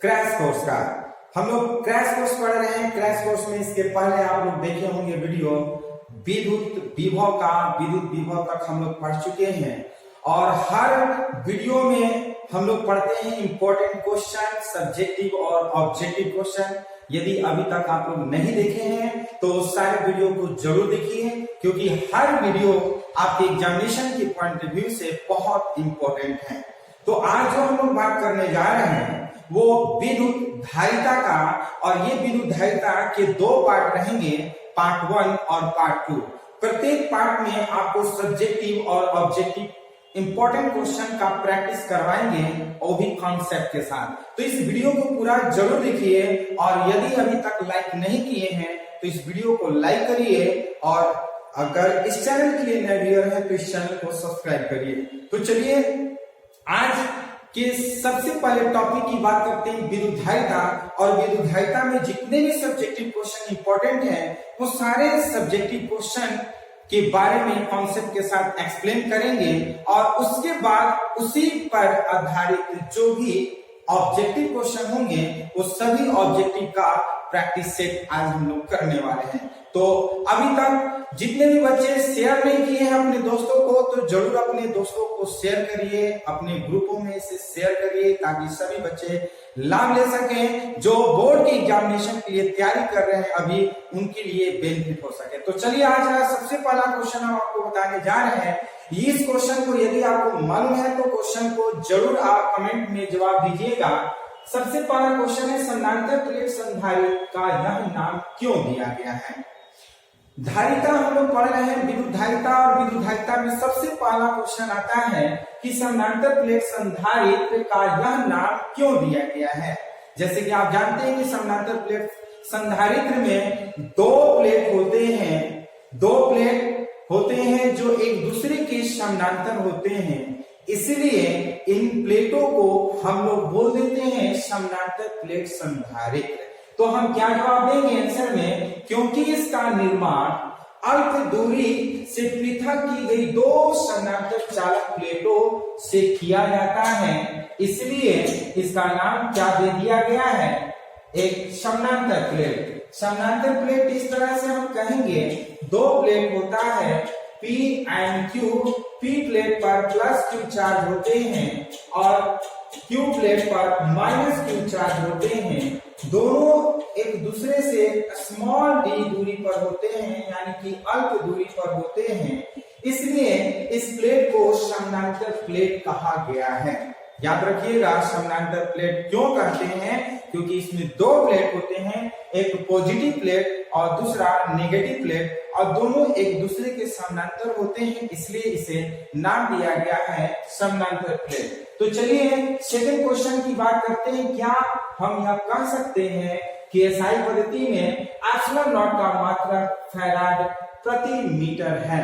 Crash course का। हम लोग क्रैश कोर्स पढ़ रहे हैं। क्रैश कोर्स में इसके पहले आप लोग देखे होंगे वीडियो विद्युत विभव तक हम लोग पढ़ चुके हैं और हर वीडियो में हम लोग पढ़ते हैं इंपॉर्टेंट क्वेश्चन, सब्जेक्टिव और ऑब्जेक्टिव क्वेश्चन। यदि अभी तक आप लोग नहीं देखे हैं तो सारे वीडियो को जरूर देखिए, क्योंकि हर वीडियो आपके एग्जामिनेशन के पॉइंट ऑफ व्यू से बहुत इंपॉर्टेंट है। तो आज जो हम लोग बात करने जा रहे हैं वो विद्युत धारिता का, और ये विद्युत धारिता के दो पार्ट रहेंगे, पार्ट 1 और पार्ट 2। प्रत्येक पार्ट में आपको सब्जेक्टिव और ऑब्जेक्टिव इंपॉर्टेंट क्वेश्चन का प्रैक्टिस करवाएंगे, वो भी कॉन्सेप्ट के साथ। तो इस वीडियो को पूरा जरूर देखिए, और यदि अभी तक लाइक नहीं किए हैं तो इस वीडियो को लाइक करिए, और अगर इस चैनल के लिए नए व्यूअर हैं तो इस चैनल को सब्सक्राइब करिए। तो चलिए आज के सबसे पहले टॉपिक की बात करते हैं विद्युत धारिता। और विद्युत धारिता में जितने भी सब्जेक्टिव क्वेश्चन इंपॉर्टेंट हैं वो सारे सब्जेक्टिव क्वेश्चन के बारे में कॉन्सेप्ट के साथ एक्सप्लेन करेंगे, और उसके बाद उसी पर आधारित जो भी ऑब्जेक्टिव क्वेश्चन होंगे वो सभी ऑब्जेक्टिव का प्रैक्टिस सेट आज हम लोग करने वाले हैं। तो अभी तक जितने भी बच्चे शेयर नहीं किए हैं अपने दोस्तों को, तो जरूर अपने दोस्तों को शेयर करिए, अपने ग्रुपों में इसे शेयर करिए, ताकि सभी बच्चे लाभ ले सकें। जो बोर्ड के एग्जामिनेशन के लिए तैयारी कर रहे हैं अभी, उनके लिए बेनिफिट हो सके। तो चलिए आज का सबसे पहला क्वेश्चन हम आपको बताने जा रहे हैं। इस क्वेश्चन को यदि आपको मालूम है तो क्वेश्चन को जरूर आप कमेंट में जवाब दीजिएगा। सबसे पहला क्वेश्चन है, समानांतर प्लेट संधारित्र का यह नाम क्यों दिया गया है? धारिता हम लोग पढ़ रहे हैं विद्युत धारिता, और विद्युत धारिता में सबसे पहला क्वेश्चन आता है कि समानांतर प्लेट संधारित्र का यह नाम क्यों दिया गया है। जैसे कि आप जानते हैं कि समानांतर प्लेट संधारित्र में दो प्लेट होते हैं जो एक दूसरे के समानांतर होते हैं, इसलिए इन प्लेटों को हम लोग बोल देते हैं समानांतर प्लेट संधारित्र। तो हम क्या जवाब देंगे आंसर में? क्योंकि इसका निर्माण अल्प दूरी से पृथक की गई दो समानांतर चालक प्लेटों से किया जाता है, इसलिए इसका नाम क्या दे दिया गया है? एक समानांतर प्लेट। समानांतर प्लेट इस तरह से हम कहेंगे, दो प्लेट होता है P and Q। P plate पर प्लस Q चार्ज होते हैं और Q प्लेट पर माइनस Q चार्ज होते हैं। दोनों एक दूसरे से स्मॉल d दूरी पर होते हैं, यानी कि अल्प दूरी पर होते हैं, इसलिए इस प्लेट को समानांतर प्लेट कहा गया है। याद रखिएगा, समानांतर प्लेट क्यों कहते हैं? क्योंकि इसमें दो प्लेट होते हैं, एक पॉजिटिव प्लेट और दूसरा नेगेटिव प्लेट, और दोनों एक दूसरे के समानांतर होते हैं, इसलिए इसे नाम दिया गया है समानांतर प्लेट। तो चलिए सेकंड क्वेश्चन की बात करते हैं। क्या हम यह कह सकते हैं कि एसआई पद्धति में एप्सिलॉन नॉट का मात्रक फैराड प्रति मीटर है?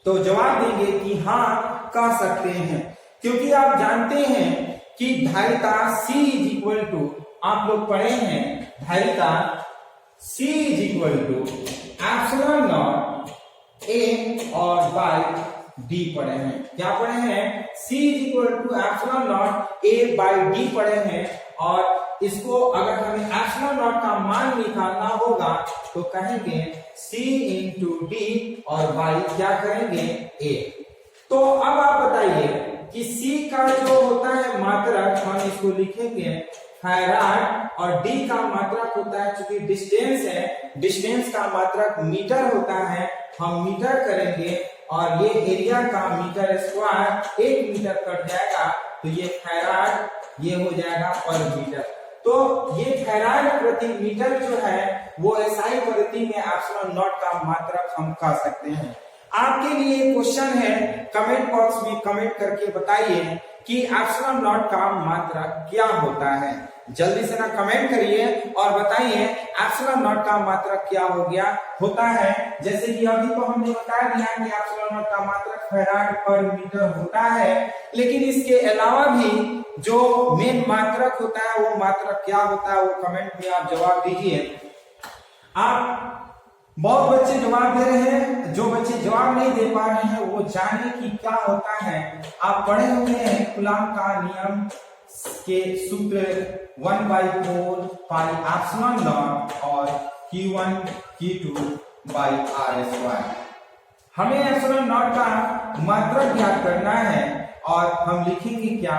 तो जवाब देंगे कि हाँ, कह सकते हैं, क्योंकि आप जानते हैं कि धारिता C इज इक्वल टू, आप लोग पढ़े हैं धारिता C is equal to epsilon not A और बाई D पढ़े हैं। क्या पढ़े हैं? C is equal to epsilon not A by D पढ़े हैं, और इसको अगर हमें एप्सिलॉन नॉट का मान निकालना होगा तो कहेंगे C इंटू D और बाई क्या करेंगे? A। तो अब आप बताइए कि C का जो होता है मात्रक, हम इसको लिखेंगे फैराड, और D का मात्रक होता है, चूंकि डिस्टेंस है, डिस्टेंस का मात्रक मीटर होता है, हम मीटर करेंगे, और ये एरिया का मीटर स्क्वायर 1 मीटर कट जाएगा, तो ये फैराड ये हो जाएगा पर मीटर। तो ये फैराड प्रति मीटर जो है वो एसआई पद्धति में एप्सिलॉन नॉट का मात्रक हम कह सकते हैं। आपके लिए क्वेश्चन है, कमेंट बॉक्स में कमेंट करके बताइए कि एप्सिलॉन नॉट का मात्रक क्या होता है। जल्दी से ना कमेंट करिए और बताइए एप्सिलॉन नॉट का मात्रक क्या हो गया होता है। जैसे कि अभी तो हमने बता दिया कि एप्सिलॉन नॉट का मात्रक फैराड पर मीटर होता है, लेकिन इसके अलावा भी जो मेन मात्रक होता है वो मात्रक क्या होता है, वो कमेंट में आप जवाब दीजिए। आप बहुत बच्चे जवाब दे रहे हैं, जो बच्चे जवाब नहीं दे पा रहे हैं वो जाने कि क्या होता है। आप पढ़े हुए हैं कूलॉम का नियम के सूत्र 1/4 पाई एप्सिलॉन नॉट और Q1 Q2 by R square. हमें एप्सिलॉन नॉट का मात्रक ज्ञात करना है और हम लिखेंगे क्या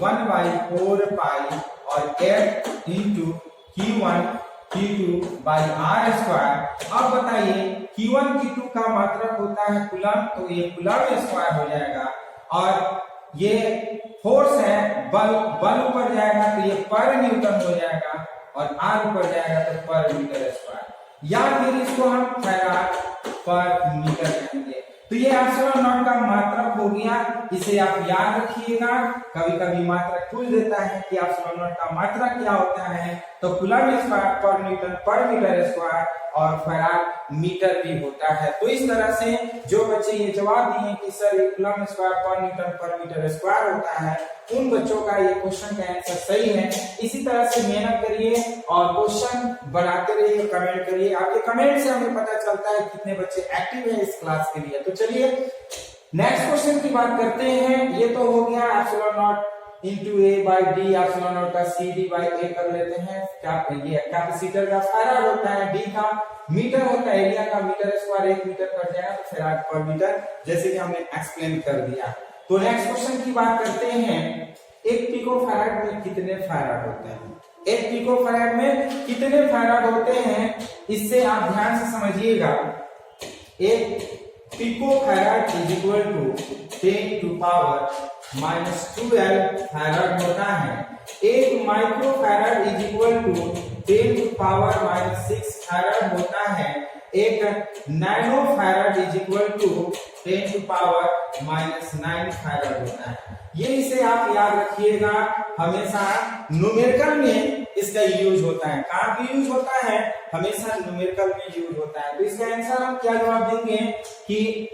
1/4 पाई और 8 into Q1 Q2 by R square. अब बताइए Q1 Q2 का मात्रक होता है कूलम, तो ये कूलम स्क्वायर हो जाएगा और ये फोर्स है बल ऊपर जाएगा तो ये पर न्यूटन हो जाएगा और आर ऊपर जाएगा तो पर मीटर स्क्वायर या फिर इसको हम फैराड पर मीटर कहेंगे। तो ये एप्सिलॉन नॉट का मात्रक हो गया, इसे आप याद रखिएगा। कभी कभी मात्रक पूछ देता है कि एप्सिलॉन नॉट का मात्रक क्या होता है, तो कूलम स्क्वायर पर न्यूटन पर मीटर स्क्वायर और फैराड मीटर भी होता है। तो इस तरह से जो बच्चे ये जवाब दिए कि सर ये कूलम स्क्वायर पर न्यूटन पर मीटर स्क्वायर होता है, उन बच्चों का ये क्वेश्चन का आंसर सही है। इसी तरह से मेहनत करिए और क्वेश्चन बनाते रहिए, कमेंट करिए। आपके कमेंट से हमें पता चलता है कितने बच्चे एक्टिव हैं इस क्लास के लिए। तो चलिए नेक्स्ट क्वेश्चन की बात करते हैं। ये तो हो गया epsilon not into A by D, epsilon naught का सी डी बाई ए कर लेते हैं। ये कैपेसिटर का फैराड होता है, डी का मीटर होता है, एरिया का मीटर स्क्वायर 1 मीटर कट जाएगा तो फैराड पर मीटर, जैसे कि हमने एक्सप्लेन कर दिया। तो नेक्स्ट क्वेश्चन की बात करते हैं। एक पिको फैराड में कितने फैराड होते हैं? एक पिको फैराड में कितने फैराड होते हैं, इससे आप ध्यान से समझिएगा। एक pico farad is equal to 10 to power -12 farad होता है। एक micro farad is equal to 10 to power -6 farad होता है। एक nano farad is equal to 10 to power -9 farad होता है। ये इसे आप याद रखिएगा, हमेशा न्यूमेरिकल में इसका यूज होता है। कहां पे यूज होता है? हमेशा न्यूमेरिकल में यूज होता है। तो इसका आंसर हम क्या जवाब देंगे कि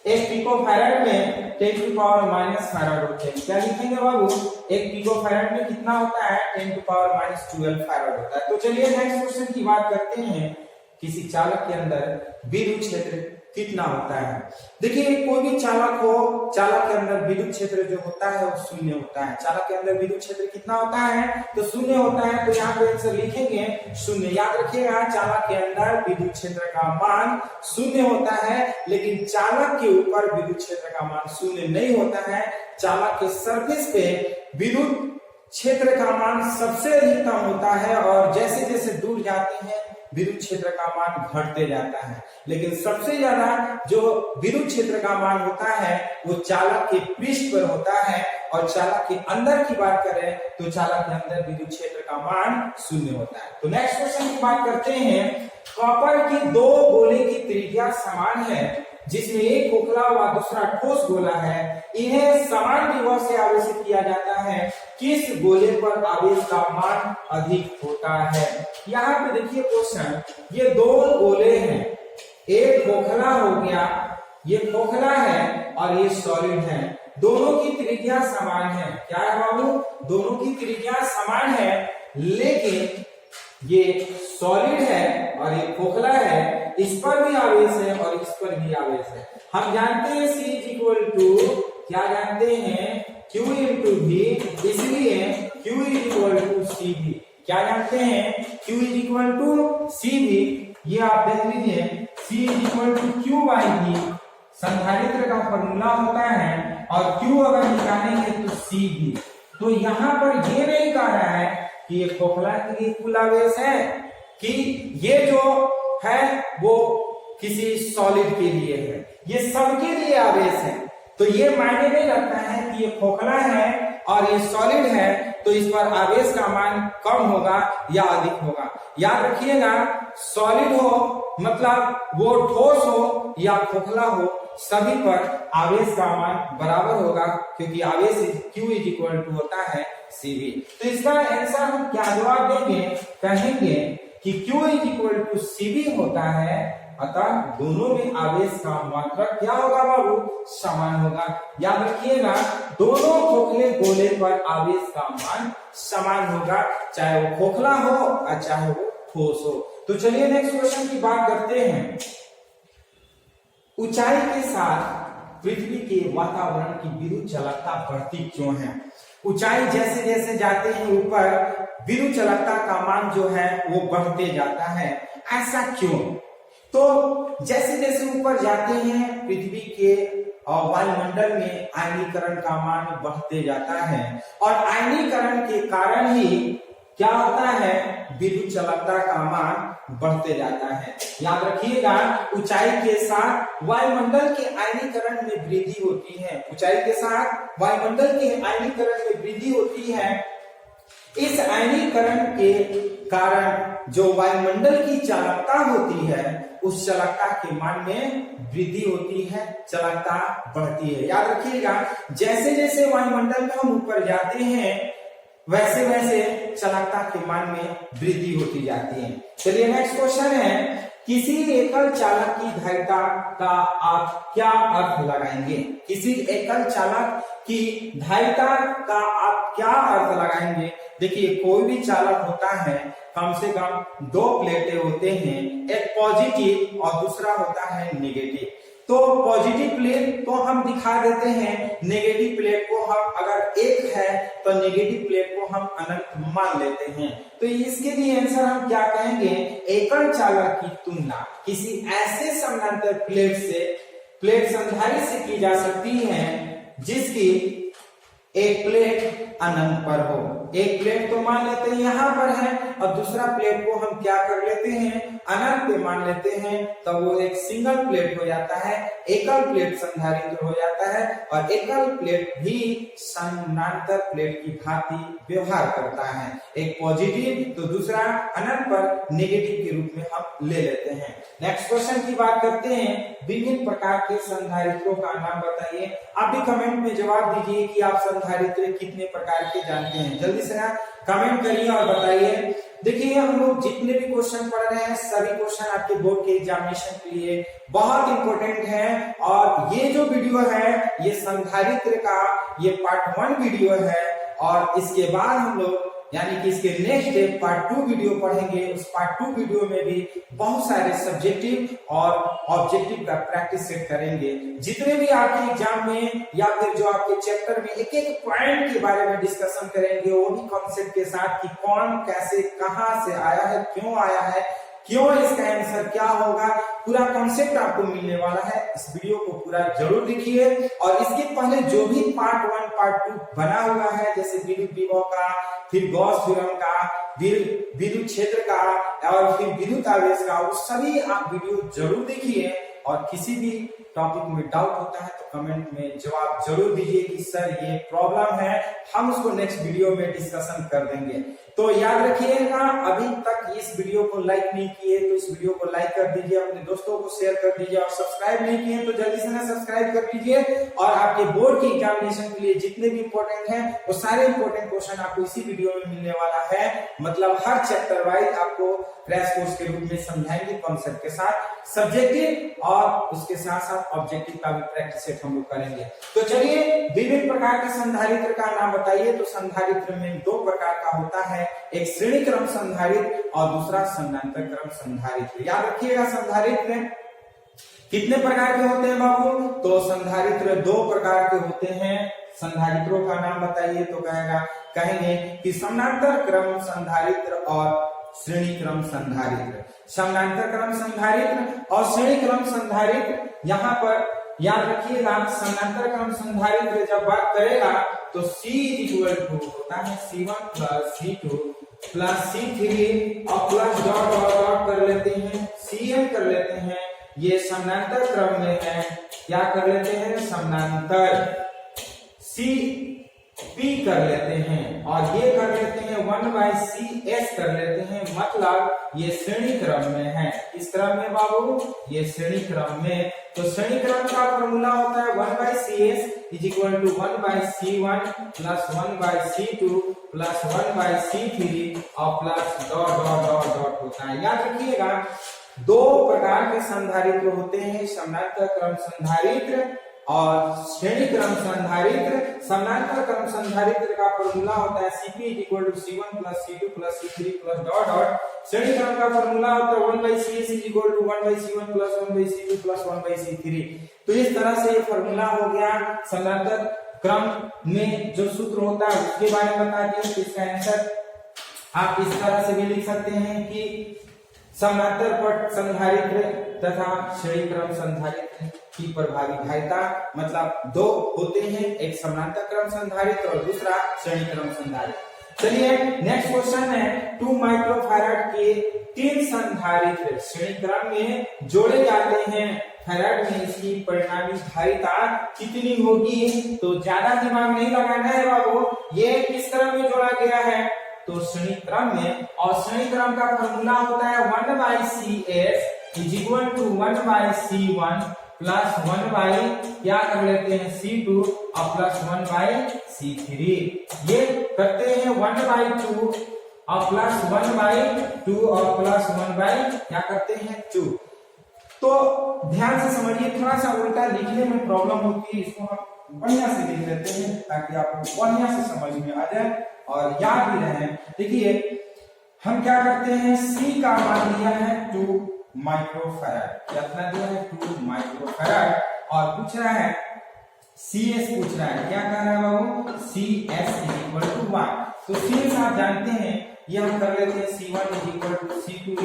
एक पिको फैराड में 10 टू पावर माइनस फैराड होते हैं। क्या लिखेंगे बाबू? एक पिको फैराड में कितना होता है? 10 टू पावर -12 फैराड होता है। तो चलिए नेक्स्ट क्वेश्चन की बात करते हैं। किसी चालक के अंदर विद्युत क्षेत्र कितना होता है? देखिए कोई भी चालक हो, चालक के अंदर विद्युत क्षेत्र जो होता है वो शून्य होता है। चालक के अंदर विद्युत क्षेत्र कितना होता है? तो शून्य होता है। तो यहाँ पे आंसर लिखेंगे शून्य। याद रखिएगा चालक के अंदर विद्युत क्षेत्र का मान शून्य होता है, लेकिन चालक के ऊपर विद्युत क्षेत्र का मान शून्य नहीं होता है। चालक के सरफेस पे विद्युत क्षेत्र का मान सबसे अधिकतम होता है और जैसे जैसे दूर जाते हैं विद्युत क्षेत्र का मान घटते जाता है। लेकिन सबसे ज्यादा जो विद्युत क्षेत्र का मान होता है वो चालक के पृष्ठ पर होता है और चालक के अंदर की बात करें तो चालक के अंदर विद्युत क्षेत्र का मान शून्य होता है। तो नेक्स्ट क्वेश्चन की बात करते हैं। कॉपर की दो गोले की त्रिज्या समान है, जिसमें एक खोखला व दूसरा ठोस गोला है। इन्हें समान विभव से आवेशित किया जाता है। किस गोले पर आवेश का मान अधिक होता है? यहाँ पे देखिए क्वेश्चन, ये दो गोले हैं, एक खोखला हो गया, ये खोखला है और ये सॉलिड है। दोनों की त्रिज्या समान है। क्या है बाबू? दोनों की त्रिज्या समान है, लेकिन ये सॉलिड है और ये खोखला है। इस पर भी आवेश है और इस पर भी आवेश है। हम जानते हैं C इज इक्वल टू, क्या जानते हैं? Q इंटू V, इसलिए Q is equal to CV। क्या जानते हैं? Q is equal to CV। ये आप देख लीजिए, C is equal to Q by V संधारित्र का फॉर्मूला होता है और Q अगर निकालेंगे तो CV। तो यहाँ पर ये नहीं कह रहा है कि ये खोखला के लिए कुल आवेश है कि ये जो है वो किसी सॉलिड के लिए है, ये सबके लिए आवेश है। तो ये मायने नहीं रखता है कि ये खोखला है और ये सॉलिड है तो इस पर आवेश का मान कम होगा या अधिक होगा। याद रखिएगा सॉलिड हो मतलब वो ठोस हो या खोखला हो, सभी पर आवेश का मान बराबर होगा, क्योंकि आवेश Q इज इक्वल टू होता है CV। तो इसका आंसर हम क्या जवाब देंगे? कहेंगे कि Q is equal to CV होता है, अतः दोनों में आवेश का मात्रक क्या होगा बाबू? समान होगा। याद रखिएगा दोनों खोखले गोले पर आवेश का मान समान होगा, चाहे वो खोखला हो और चाहे वो ठोस हो। तो चलिए नेक्स्ट क्वेश्चन की बात करते हैं। ऊंचाई के साथ पृथ्वी के वातावरण की विद्युत चालकता बढ़ती क्यों है? ऊंचाई जैसे जैसे जाते हैं ऊपर, विद्युत चालकता का मान जो है वो बढ़ते जाता है, ऐसा क्यों? तो जैसे जैसे ऊपर जाते हैं पृथ्वी के वायुमंडल में आयनीकरण का मान बढ़ते जाता है, और आयनीकरण के कारण ही क्या होता है, विद्युत चालकता का मान बढ़ते जाता है। याद रखिएगा, ऊंचाई के साथ वायुमंडल के आयनीकरण में वृद्धि होती है, ऊंचाई के साथ वायुमंडल के आयनीकरण में वृद्धि होती है। इस आयनीकरण के कारण जो वायुमंडल की चालकता होती है, उस चालकता के मान में वृद्धि होती है, चालकता बढ़ती है। याद रखिएगा, जैसे जैसे वायुमंडल में हम ऊपर जाते हैं वैसे वैसे चालकता के मान में वृद्धि होती जाती है। चलिए नेक्स्ट क्वेश्चन है, किसी एकल चालक की धारिता का आप क्या अर्थ लगाएंगे? किसी एकल चालक की धारिता का आप क्या अर्थ लगाएंगे? देखिए, कोई भी चालक होता है, कम से कम दो प्लेटें होते हैं, एक पॉजिटिव और दूसरा होता है नेगेटिव। तो पॉजिटिव प्लेट को हम दिखा देते हैं, नेगेटिव प्लेट को हम अगर एक है तो नेगेटिव प्लेट को हम अनंत मान लेते हैं। तो इसके लिए आंसर हम क्या कहेंगे, एकल चालक की तुलना किसी ऐसे समानांतर प्लेट संधारित्र से की जा सकती है जिसकी एक प्लेट अनंत पर हो। एक प्लेट तो मान लेते हैं यहाँ पर है, और दूसरा प्लेट को हम क्या कर लेते हैं, अनंत पे मान लेते हैं, तब वो एक सिंगल प्लेट हो जाता है, एकल प्लेट संधारित्र हो जाता है, और एकल प्लेट भी समानांतर प्लेट की भांति व्यवहार करता है। एक पॉजिटिव तो दूसरा अनंत पर नेगेटिव के रूप में हम ले लेते हैं। नेक्स्ट क्वेश्चन की बात करते हैं, विभिन्न प्रकार के संधारित्रों का नाम बताइए। आप भी कमेंट में जवाब दीजिए कि आप संधारित्र कितने प्रकार के जानते हैं। जल्दी से कमेंट करिए और बताइए। देखिए, हम लोग जितने भी क्वेश्चन पढ़ रहे हैं, सभी क्वेश्चन आपके बोर्ड के एग्जामिनेशन के लिए बहुत इंपॉर्टेंट है। और ये जो वीडियो है, ये संधारित्र का ये पार्ट 1 वीडियो है, और इसके बाद हम लोग यानी कि इसके नेक्स्ट डे पार्ट 2 वीडियो पढ़ेंगे। उस पार्ट 2 वीडियो में भी बहुत सारे सब्जेक्टिव और ऑब्जेक्टिव का प्रैक्टिस सेट करेंगे। जितने भी आपके एग्जाम में या फिर जो आपके चैप्टर में एक एक पॉइंट के बारे में डिस्कशन करेंगे, वो भी कॉन्सेप्ट के साथ कि कौन कैसे कहां से आया है, क्यों आया है, क्यों इसका आंसर क्या होगा, पूरा कॉन्सेप्ट आपको मिलने वाला है। इस वीडियो को पूरा जरूर देखिए। और इसके पहले जो भी पार्ट 1 पार्ट 2 बना हुआ है, जैसे विद्युत विभव का, फिर गॉस थ्योरम का, विद्युत क्षेत्र का, और फिर विद्युत आवेश का, वो सभी आप वीडियो जरूर देखिए। और किसी भी टॉपिक में डाउट होता है तो कमेंट में जवाब जरूर दीजिए कि सर ये प्रॉब्लम है, हम उसको नेक्स्ट वीडियो में डिस्कशन कर देंगे। तो याद रखिएगा, अभी तक इस वीडियो को लाइक नहीं किए तो इस वीडियो को लाइक कर दीजिए, अपने दोस्तों को शेयर कर दीजिए, और सब्सक्राइब नहीं किए तो जल्दी से ना सब्सक्राइब कर दीजिए। और आपके बोर्ड की एग्जामिनेशन के लिए जितने भी इंपॉर्टेंट हैं, वो सारे इंपॉर्टेंट क्वेश्चन आपको इसी वीडियो में मिलने वाला है। मतलब हर चैप्टर वाइज आपको क्रैश कोर्स के रूप में समझाएंगे कॉन्सेप्ट के साथ, सब्जेक्टिव और उसके साथ साथ ऑब्जेक्टिव का भी प्रैक्टिस सेट हम लोग करेंगे। तो चलिए, विभिन्न प्रकार के संधारित्र का नाम बताइए। तो संधारित्र में दो प्रकार का होता है, एक श्रेणी क्रम संधारित्र और दूसरा समानांतर क्रम संधारित्र। याद रखिएगा, संधारित्र कितने प्रकार के होते हैं बाबू? तो संधारित्र 2 प्रकार के होते हैं। संधारित्रों का नाम बताइए तो कहेंगे कि समानांतर क्रम संधारित्र और श्रेणी क्रम संधारित्र। समानांतर क्रम संधारित्र और श्रेणी क्रम संधारित्र, यहाँ पर याद रखिएगा, समानांतर क्रम संधारित्र जब बात करेगा तो C होता है C1 plus C2 plus C3 और प्लस डॉट डॉट डॉट कर लेते हैं, Cn कर लेते हैं। ये समानांतर क्रम में है, क्या कर लेते हैं, समानांतर Cp कर लेते हैं, और ये कर लेते हैं 1/Cs कर लेते हैं, मतलब ये श्रेणी क्रम में है। इस क्रम में बाबू, ये श्रेणी क्रम में। तो श्रेणी क्रम का फॉर्मूला होता है 1/Cs = 1/C1 plus 1/C2 plus 1/C3 और plus dot dot dot dot होता है। याद रखिएगा, 2 प्रकार के संधारित्र होते हैं, समानांतर क्रम संधारित्र और श्रेणी क्रम संधारित्र समानांतर क्रम संधारित्र का फॉर्मूला होता है Cp = C1 + C2 + C3 + dot dot. श्रेणी क्रम का फॉर्मूला होता है 1/Cs = 1/C1 + 1/C2 + 1/C3। तो इस तरह से ये फॉर्मूला हो गया। समानांतर क्रम में जो सूत्र होता है उसके बारे में बता दिया। इसका आंसर आप इस तरह से भी लिख सकते हैं कि समानांतर पट संधारित्र तथा श्रेणी क्रम संधारित्र की प्रभावी धारिता मतलब दो होते हैं, एक समानांतर क्रम संधारित्र और दूसरा श्रेणी क्रम संधारित्र। चलिए नेक्स्ट क्वेश्चन है 2 माइक्रोफैराड के 3 संधारित्र श्रेणी क्रम में जोड़े जाते हैं, फैराड में इसकी परिणामी धारिता कितनी होगी? तो ज्यादा दिमाग नहीं लगाना है बाबू, ये किस क्रम में जोड़ा गया है? तो श्रेणी क्रम में, और श्रेणी क्रम का फॉर्मूला होता है 1/Cs = 1/C1 प्लस 1/ क्या कर लेते हैं C2 और प्लस 1/C3। ये करते हैं 1/2 और प्लस 1/2 और प्लस 1/ क्या करते हैं 2। तो ध्यान से समझिए, थोड़ा सा उल्टा लिखने में प्रॉब्लम होती है, इसको हम बढ़िया से लिख लेते हैं ताकि आपको बढ़िया से समझ में आ जाए और याद भी रहे। देखिए हम क्या करते हैं, C का मान लिया है 2 माइक्रोफैराड, कितना दिया है 2 माइक्रोफैराड, और पूछ रहा है CS पूछ रहा है, क्या कह रहा है बाबू? CS = 1। तो CS आप जानते हैं, ये हम कर लेते हैं C1 = C2 =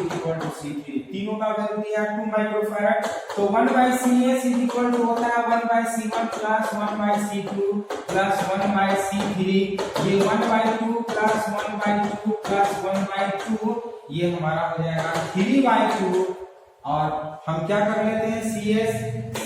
C3, तीनों का वैल्यू दिया 2 माइक्रोफैराड। तो 1/CS = होता है 1/C1 plus 1/C2 plus 1/C3, ये 1/2 प्लस 1/2 प्लस 1/2, ये हमारा हो जाएगा 3/2। और हम क्या कर लेते हैं CS =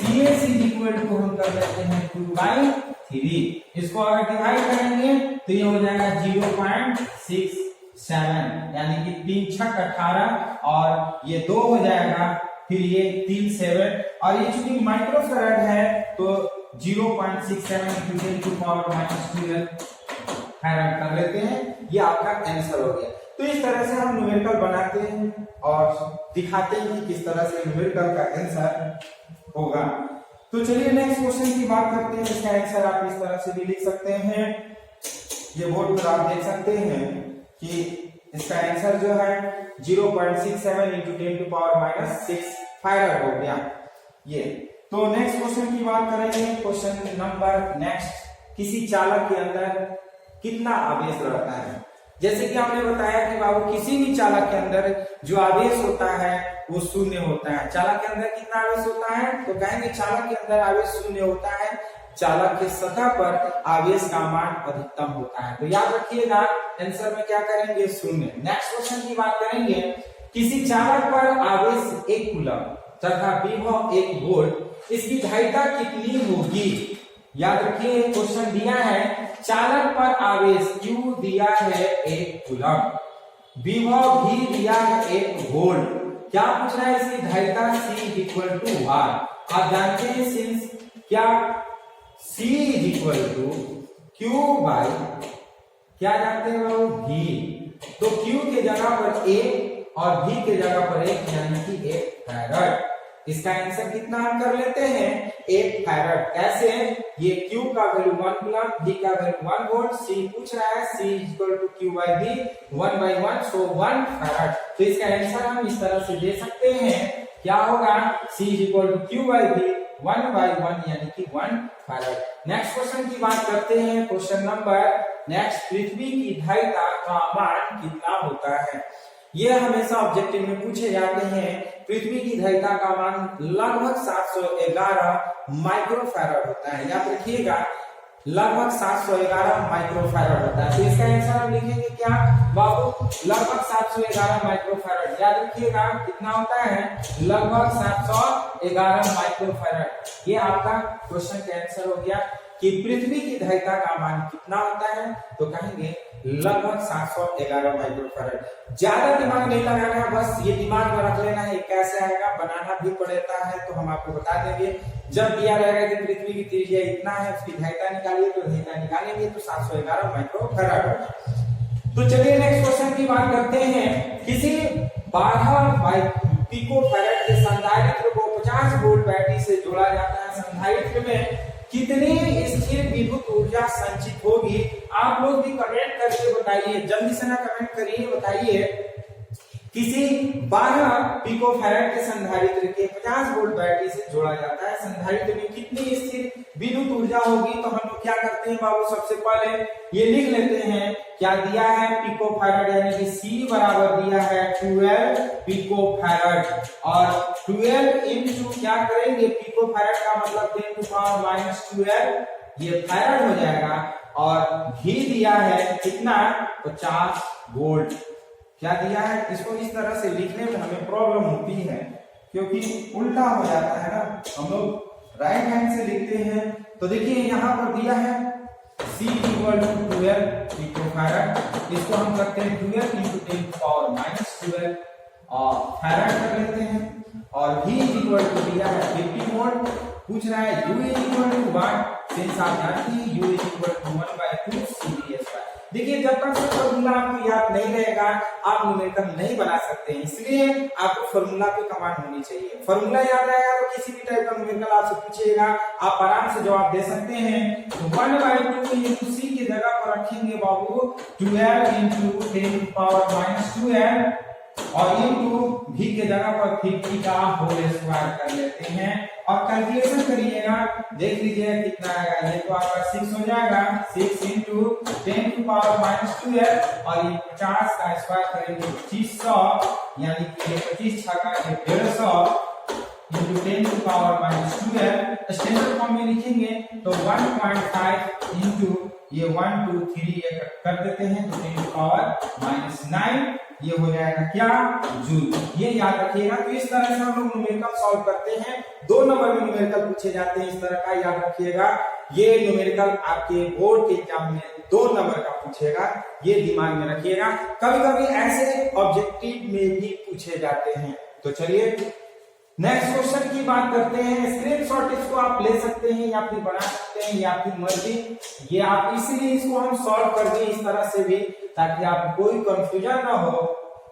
हम कर लेते हैं 2/3। इसको अगर डिवाइड करेंगे तो ये हो जाएगा 0.67, यानी कि 3 × 6 = 18 और ये 2 हो जाएगा, फिर ये 3 7, और ये चूंकि माइक्रोफैराड है तो 0.67 × 10⁻⁻12 फैराड कर लेते हैं। ये आपका आंसर हो गया। तो इस तरह से हम न्यूमेरिकल बनाते हैं और दिखाते हैं कि किस तरह से न्यूमेरिकल का आंसर होगा। तो चलिए नेक्स्ट क्वेश्चन की बात करते हैं। इसका आंसर आप इस तरह से भी लिख सकते हैं, ये बोर्ड पर आप देख सकते हैं कि इसका आंसर जो है 0.67 × 10⁻⁻6 फैराड हो गया ये। तो नेक्स्ट क्वेश्चन की बात करेंगे, क्वेश्चन नंबर नेक्स्ट, किसी चालक के अंदर कितना आवेश रहता है? जैसे कि आपने बताया कि बाबू किसी भी चालक के अंदर जो आवेश होता है वो 0 होता है। चालक के अंदर कितना आवेश होता है? तो कहेंगे चालक के अंदर आवेश 0 होता है, चालक के सतह पर आवेश का मान अधिकतम होता है। तो याद रखिएगा आंसर में क्या करेंगे 0। नेक्स्ट क्वेश्चन की बात करेंगे, किसी चालक पर आवेश 1 कूलम तथा विभव 1 वोल्ट, इसकी धारिता कितनी होगी? याद रखिए क्वेश्चन दिया है चालक पर आवेश Q दिया है 1 कूलम, विभव भी दिया है 1 वोल्ट, क्या पूछ रहा है? इसकी धारिता C = 1। आप जानते हैं सिंस क्या C = Q बाई क्या जानते हैं वो V, तो Q के जगह पर 1 और V के जगह पर 1 यानी कि 1 फैराड। इसका आंसर कितना हम कर लेते हैं 1 फैराड। कैसे? ये Q का वैल्यू 1 कूलम, V का वैल्यू 1 वोल्ट, C पूछ रहा है C = Q/V 1/1, सो 1 फैराड। तो इसका आंसर हम इस तरह से दे सकते हैं, क्या होगा? C = Q/V 1/1 यानी कि 1 फैराड। नेक्स्ट क्वेश्चन की बात करते हैं, क्वेश्चन नंबर नेक्स्ट, पृथ्वी की धारिता का मान कितना होता है? ये हमेशा ऑब्जेक्टिव में पूछे जाते हैं। पृथ्वी की धारिता का मान लगभग 711 माइक्रोफैराड होता है। याद रखिएगा लगभग 711 माइक्रोफैराड होता है। तो इसका आंसर हम लिखेंगे क्या बाबू? लगभग 711 माइक्रोफैराड। याद रखिएगा कितना होता है? लगभग 711 माइक्रोफैराड। ये आपका क्वेश्चन का आंसर हो गया कि पृथ्वी की धारिता का मान कितना होता है, तो कहेंगे लगभग 711 माइक्रोफैराड। ज्यादा दिमाग नहीं लगाना है, बस ये दिमाग में रख लेना है कैसे आएगा, बनाना भी पड़ता है तो हम आपको बता देंगे। जब दिया रहेगा कि पृथ्वी की त्रिज्या इतना है, उसकी धारिता निकालिए, तो धारिता निकालेंगे तो 711 माइक्रोफैराड होगा। तो चलिए नेक्स्ट क्वेश्चन की बात करते हैं, किसी 12 पिकोफैराड के संधारित्र को 50 वोल्ट बैटरी से जोड़ा जाता है। संधारित्र में कितनी स्थिर विद्युत ऊर्जा संचित होगी। आप लोग भी कमेंट करके बताइए, जल्दी से ना कमेंट करिए, बताइए। किसी 12 पिकोफैराड के संधारित्र के 50 वोल्ट बैटरी से जोड़ा जाता है, संधारित्र में कितनी स्थिर विद्युत ऊर्जा होगी। तो हम लोग क्या करते हैं बाबू, सबसे पहले ये लिख लेते हैं, क्या दिया है पिकोफैराड, यानी कि C बराबर दिया है 12 पिकोफैराड, और 12 इंटू क्या करेंगे, पिकोफैराड का मतलब 10 टू पावर माइनस 12, ये फैराड हो जाएगा, और भी दिया है कितना, 50 वोल्ट। क्या दिया है, इसको इस तरह से लिखने में हमें प्रॉब्लम होती है क्योंकि उल्टा हो जाता है ना, हम लोग राइट हैंड से लिखते हैं। तो देखिए यहाँ पर दिया है C इक्वल टू 12 पिकोफैराड, इसको हम करते हैं 12 इंटू 10 पावर माइनस 12 और फैराड कर लेते हैं, और V इक्वल टू दिया है 50 वोल्ट। पूछ रहा है U इक्वल टू 1, सिंस आप जानते हैं U इक्वल टू 1/2 CVS। देखिए जब तक फॉर्मूला आपको याद नहीं रहेगा आप न्यूमेरिकल नहीं बना सकते हैं, इसलिए आपको फॉर्मूला पे कमांड होनी चाहिए। फॉर्मूला याद रहेगा तो किसी भी टाइप का न्यूमेरिकल आपसे पूछेगा आप आराम से जवाब दे सकते हैं। तो 1/2 इंटू C की जगह पर रखेंगे बाबू 12 इंटू 10 पावर माइनस 12 और इंटू V के जगह पर 50 का होल स्क्वायर कर लेते हैं और कैलकुलेशन करिएगा, देख लीजिए कितना आएगा। ये तो आपका 6 हो जाएगा, 6 इंटू 10 टू पावर माइनस 12 और ये 50 का स्क्वायर करेंगे 2500, यानी कि 25 छक्का 150 into 10 to power minus 12। Standard form में लिखेंगे तो 1.5 इंटू ये 1 2 3 ये कर देते हैं तो 10 टू पावर माइनस 9, ये हो जाएगा क्या, जूल। ये याद रखिएगा। तो इस तरह से हम लोग न्यूमेरिकल सॉल्व करते हैं। 2 नंबर में न्यूमेरिकल पूछे जाते हैं इस तरह का, याद रखिएगा। ये न्यूमेरिकल आपके बोर्ड के एग्जाम में 2 नंबर का पूछेगा, ये दिमाग में रखिएगा। कभी कभी ऐसे ऑब्जेक्टिव में भी पूछे जाते हैं। तो चलिए नेक्स्ट क्वेश्चन की बात करते हैं। स्क्रीनशॉट इसको आप ले सकते हैं या फिर बना सकते हैं, या आपकी मर्जी, ये आप इसीलिए इसको हम सॉल्व कर दें इस तरह से भी ताकि आपको कोई कंफ्यूजन ना हो।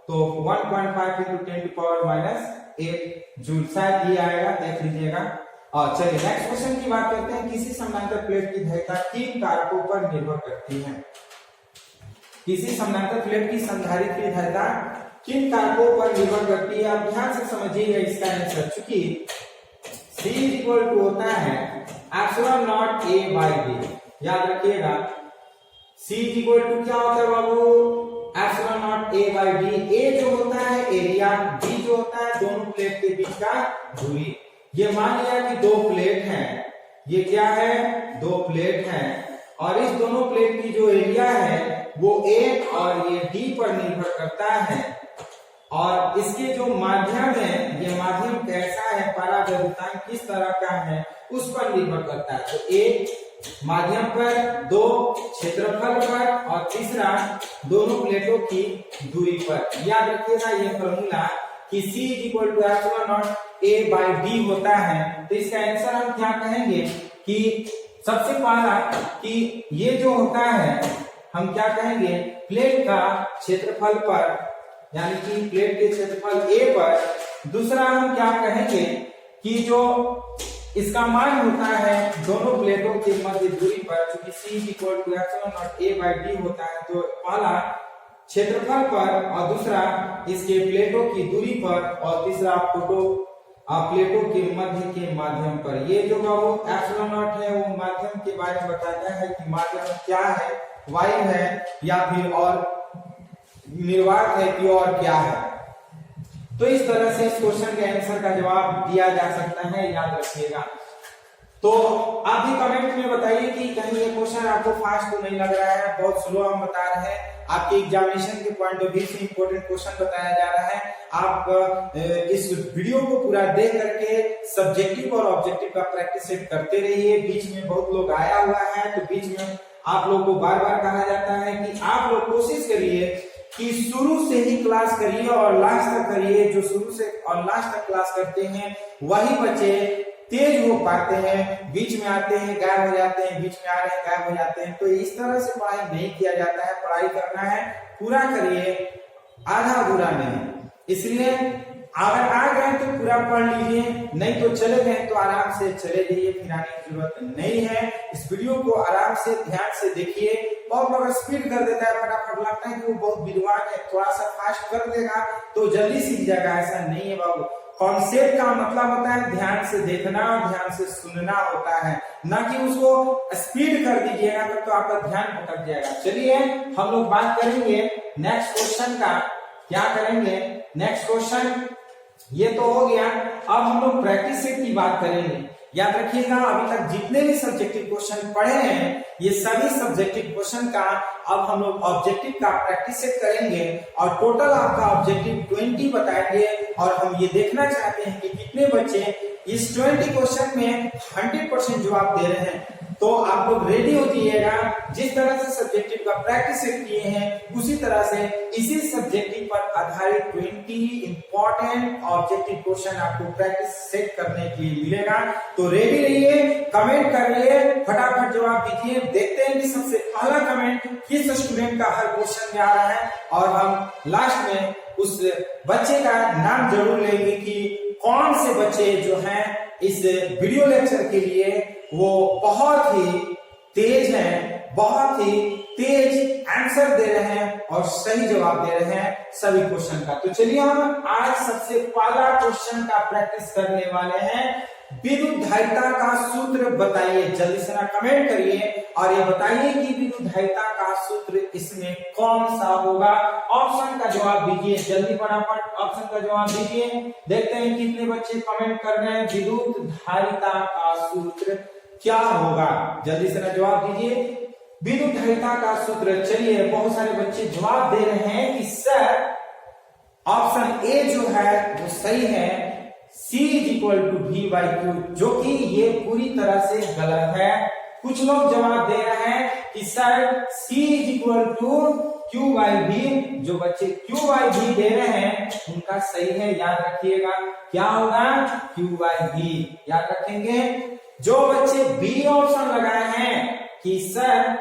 तो 1.5 into 10 to power minus 8 joule शायद ये आएगा, देख लीजिएगा। और चलिए नेक्स्ट क्वेश्चन की बात करते हैं। किसी समानांतर प्लेट की धारिता किन कारकों पर निर्भर करती है। किसी समानांतर प्लेट की संधारित्र की धारिता किन कारकों पर निर्भर करती है, आप ध्यान से समझिएगा इसका आंसर। चूंकि C इक्वल टू होता है epsilon not A by B, याद रखिएगा। C इक्वल टू क्या होता है बाबू, epsilon not A by B। A जो होता है एरिया, B जो होता है दोनों प्लेट के बीच का दूरी। ये मान लिया कि 2 प्लेट हैं, ये क्या है, 2 प्लेट हैं, और इस दोनों प्लेट की जो एरिया है वो A और ये D पर निर्भर करता है, और इसके जो माध्यम है, ये माध्यम कैसा है, परावैद्युतांक किस तरह का है, उस पर निर्भर करता है। तो एक माध्यम पर, 2 क्षेत्रफल पर, और तीसरा दोनों प्लेटों की दूरी पर। याद रखिएगा ये फॉर्मूला कि C equal to epsilon not A by D होता है। तो इसका आंसर हम क्या कहेंगे कि सबसे पहला कि ये जो होता है हम क्या कहेंगे, प्लेट का क्षेत्रफल पर, यानी कि प्लेट के क्षेत्रफल A पर। दूसरा हम क्या कहेंगे कि जो इसका मान होता है दोनों प्लेटों के मध्य दूरी पर, क्योंकि C equal to epsilon not A by D होता है, तो पहला क्षेत्रफल पर और दूसरा इसके प्लेटों की दूरी पर और तीसरा प्लेटों के मध्य के माध्यम पर। ये जो वो एप्सिलॉन नॉट है वो माध्यम के बारे में बताता है कि माध्यम क्या है, वायु है या फिर और निर्वात है कि और क्या है। तो इस तरह से इस क्वेश्चन के आंसर का जवाब दिया जा सकता है, याद रखिएगा। तो आप भी कमेंट में बताइए कि कहीं ये क्वेश्चन आपको फास्ट तो नहीं लग रहा है, बहुत स्लो हम बता रहे हैं। आपके एग्जामिनेशन के पॉइंट ऑफ व्यू से इंपॉर्टेंट क्वेश्चन बताया जा रहा है। आप इस वीडियो को पूरा देख करके सब्जेक्टिव और ऑब्जेक्टिव का प्रैक्टिस करते रहिए। बीच में बहुत लोग आया हुआ है, तो बीच में आप लोग को बार बार कहा जाता है कि आप लोग कोशिश करिए कि शुरू से ही क्लास करिए और लास्ट तक करिए। जो शुरू से और लास्ट तक क्लास करते हैं वही बच्चे तेज हो पाते हैं, बीच में आते हैं गायब हो जाते हैं, बीच में आ रहे हैं गायब हो जाते हैं। तो इस तरह से पढ़ाई नहीं किया जाता है। पढ़ाई करना है, पूरा करिए, आधा अधूरा नहीं। इसलिए अगर आ गए तो पूरा पढ़ लीजिए, नहीं तो चले गए तो आराम से चले जाइए, फिर आने की जरूरत नहीं है। इस वीडियो को आराम से ध्यान से देखिए। बहुत लोग स्पीड कर देता है, फटाफट लगता है कि वो बहुत विद्वान है, थोड़ा सा फास्ट कर देगा तो जल्दी सीख जाएगा। ऐसा नहीं है बाबू। कॉन्सेप्ट का मतलब होता है ध्यान से देखना और ध्यान से सुनना होता है, ना कि उसको स्पीड कर दीजिएगा तो आपका ध्यान भटक जाएगा। चलिए हम लोग बात करेंगे नेक्स्ट क्वेश्चन का। क्या करेंगे नेक्स्ट क्वेश्चन? ये तो हो गया। अब हम लोग प्रैक्टिस सेट की बात करेंगे। याद रखिएगा, अभी तक जितने भी सब्जेक्टिव क्वेश्चन पढ़े हैं ये सभी सब्जेक्टिव क्वेश्चन का अब हम लोग ऑब्जेक्टिव का प्रैक्टिस सेट करेंगे और टोटल आपका ऑब्जेक्टिव 20 बताएंगे। और हम ये देखना चाहते हैं कि कितने बच्चे इस 20 क्वेश्चन में 100% जवाब दे रहे हैं। तो आप लोग रेडी हो जाइएगा। जिस तरह से सब्जेक्टिव का प्रैक्टिस सेट किए हैं उसी तरह से इसी सब्जेक्टिव पर आधारित 20 इंपॉर्टेंट ऑब्जेक्टिव क्वेश्चन आपको प्रैक्टिस सेट करने के लिए मिलेगा। तो रेडी रहिए, कमेंट करिए, फटाफट जवाब दीजिए। देखते हैं कि सबसे पहला कमेंट किस स्टूडेंट का हर क्वेश्चन में आ रहा है और हम लास्ट में उस बच्चे का नाम जरूर लेंगे कि कौन से बच्चे जो हैं इस वीडियो लेक्चर के लिए वो बहुत ही तेज हैं, बहुत ही तेज आंसर दे रहे हैं और सही जवाब दे रहे हैं सभी क्वेश्चन का। तो चलिए हम आज सबसे पहला क्वेश्चन का प्रैक्टिस करने वाले हैं। विद्युतधारिता का सूत्र बताइए। जल्दी से ना कमेंट करिए और ये बताइए कि विद्युतधारिता का सूत्र इसमें कौन सा होगा। ऑप्शन का जवाब दीजिए, जल्दी फटाफट ऑप्शन का जवाब दीजिए। देखते हैं कितने बच्चे कमेंट कर रहे हैं। विद्युतधारिता का सूत्र क्या होगा? जल्दी से ना जवाब दीजिए। विद्युतधारिता का सूत्र। चलिए बहुत सारे बच्चे जवाब दे रहे हैं कि सर ऑप्शन ए जो है वो सही है, C = V/Q, जो कि ये पूरी तरह से गलत है। कुछ लोग जवाब दे रहे हैं कि सर C = Q/V। जो बच्चे Q/V दे रहे हैं उनका सही है। याद रखिएगा क्या होगा? Q/V। याद रखेंगे। जो बच्चे बी ऑप्शन लगाए हैं कि सर